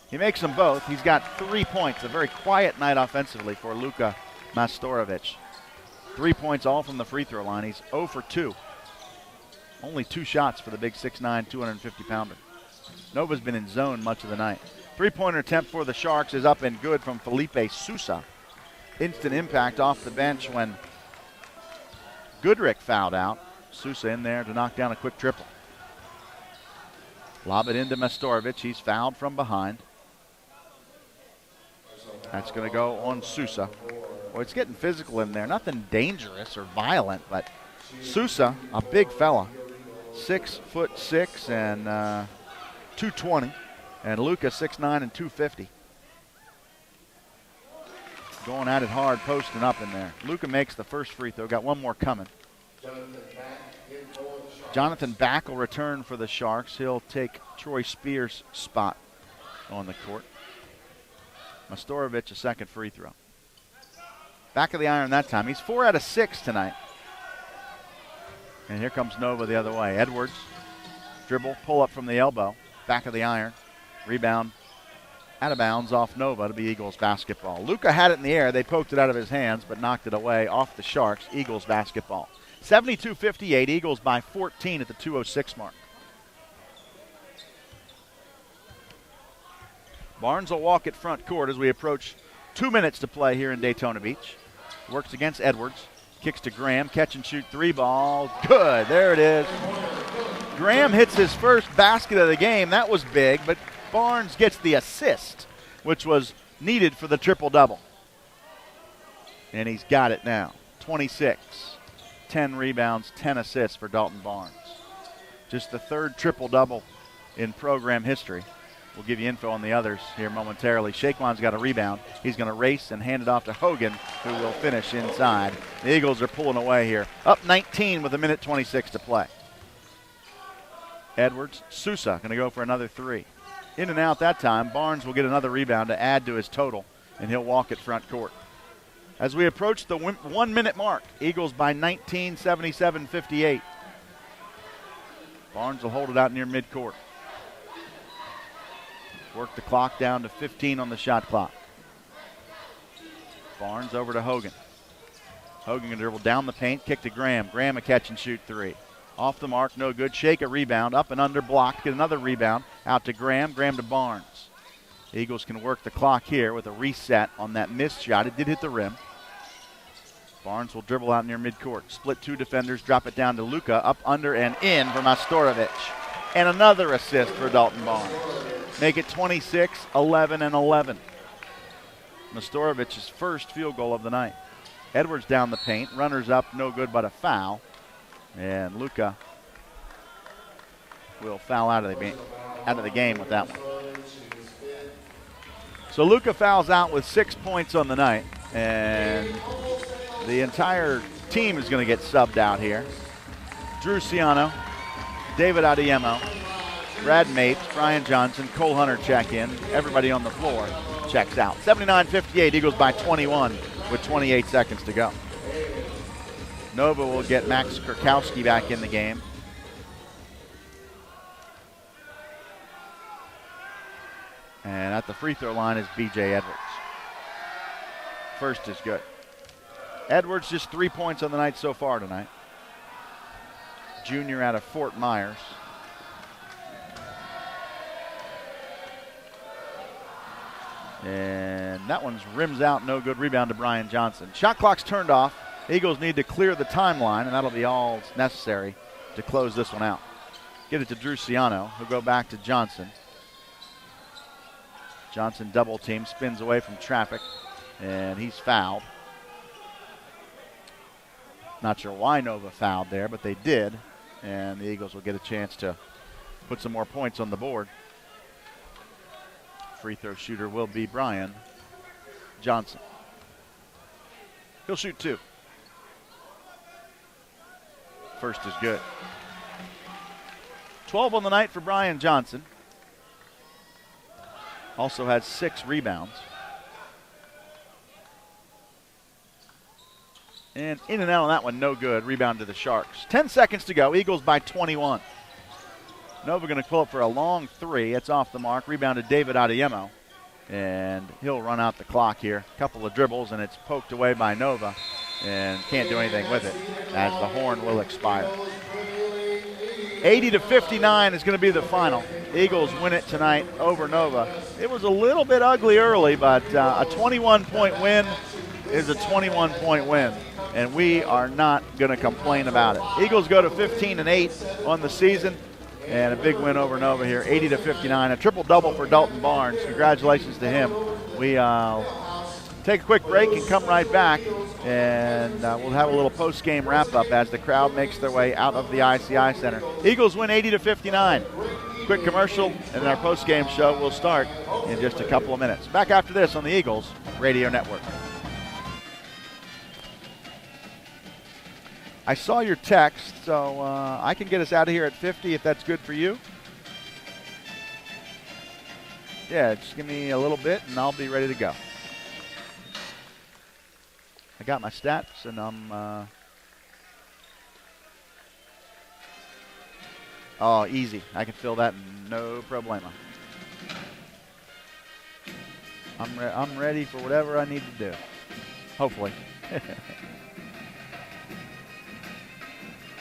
He makes them both. He's got 3 points. A very quiet night offensively for Luka Mastorovich. 3 points all from the free throw line. He's 0 for 2. Only 2 shots for the big 6'9", 250-pounder. Nova's been in zone much of the night. 3-pointer attempt for the Sharks is up and good from Felipe Sousa. Instant impact off the bench when Goodrick fouled out. Sousa in there to knock down a quick triple. Lob it into Mastorovich. He's fouled from behind. That's going to go on Sousa. Well, it's getting physical in there. Nothing dangerous or violent, but Sousa, a big fella, 6'6" and 220, and Luka 6'9" and 250. Going at it hard, posting up in there. Luka makes the first free throw. Got one more coming. Jonathan Back will return for the Sharks. He'll take Troy Spears' spot on the court. Mastorovich, a second free throw. Back of the iron that time. He's 4 out of 6 tonight. And here comes Nova the other way. Edwards, dribble, pull up from the elbow. Back of the iron. Rebound. Out of bounds off Nova to be Eagles basketball. Luka had it in the air. They poked it out of his hands, but knocked it away off the Sharks. Eagles basketball. 72-58, Eagles by 14 at the 2:06 mark. Barnes will walk at front court as we approach 2 minutes to play here in Daytona Beach. Works against Edwards. Kicks to Graham. Catch and shoot 3 ball. Good. There it is. Graham hits his first basket of the game. That was big, but Barnes gets the assist, which was needed for the triple-double. And he's got it now. 26, 10 rebounds, 10 assists for Dalton Barnes. Just the 3rd triple-double in program history. We'll give you info on the others here momentarily. Shaquan's got a rebound. He's going to race and hand it off to Hogan, who will finish inside. The Eagles are pulling away here. Up 19 with 1:26 to play. Edwards, Sousa going to go for another 3. In and out that time. Barnes will get another rebound to add to his total, and he'll walk at front court. As we approach the 1 minute mark, Eagles by 19, 77-58. Barnes will hold it out near midcourt. Work the clock down to 15 on the shot clock. Barnes over to Hogan. Hogan can dribble down the paint, kick to Graham. Graham a catch and shoot 3. Off the mark, no good. Shake a rebound, up and under, blocked. Get another rebound, out to Graham. Graham to Barnes. The Eagles can work the clock here with a reset on that missed shot. It did hit the rim. Barnes will dribble out near midcourt. Split 2 defenders, drop it down to Luka. Up, under, and in for Mastorovich. And another assist for Dalton Barnes. Make it 26, 11, and 11. Mastorovich's first field goal of the night. Edwards down the paint. Runners up, no good but a foul. And Luka will foul out of the game with that one. So Luka fouls out with 6 points on the night. And the entire team is going to get subbed out here. Drew Ciano, David Adeyemo, Brad Mapes, Brian Johnson, Cole Hunter check in. Everybody on the floor checks out. 79-58, Eagles by 21 with 28 seconds to go. Nova will get Max Kurkowski back in the game. And at the free throw line is B.J. Edwards. First is good. Edwards just 3 points on the night so far tonight. Junior out of Fort Myers. And that one's rims out, no good. Rebound to Brian Johnson. Shot clock's turned off. Eagles need to clear the timeline, and that'll be all necessary to close this one out. Get it to Drew Ciano, who'll go back to Johnson. Johnson double team, spins away from traffic, and he's fouled. Not sure why Nova fouled there, but they did, and the Eagles will get a chance to put some more points on the board. Free throw shooter will be Brian Johnson. He'll shoot 2. First is good. 12 on the night for Brian Johnson. Also had 6 rebounds. And in and out on that one, no good. Rebound to the Sharks. 10 seconds to go. Eagles by 21. Nova going to pull up for a long 3. It's off the mark. Rebound to David Adeyemo. And he'll run out the clock here. Couple of dribbles, and it's poked away by Nova. And can't do anything with it as the horn will expire. 80-59 is going to be the final. Eagles win it tonight over Nova. It was a little bit ugly early, but a 21-point win is a 21-point win, and we are not going to complain about it. Eagles go to 15-8 on the season, and a big win over Nova here, 80-59. A triple-double for Dalton Barnes. Congratulations to him. We take a quick break and come right back, and we'll have a little post-game wrap-up as the crowd makes their way out of the ICI Center. Eagles win 80-59. Quick commercial, and then our post-game show will start in just a couple of minutes. Back after this on the Eagles Radio Network. I saw your text, so I can get us out of here at 50 if that's good for you. Yeah, just give me a little bit, and I'll be ready to go. I got my stats, and I'm oh, easy. I can fill that, no problema. I'm ready for whatever I need to do. Hopefully.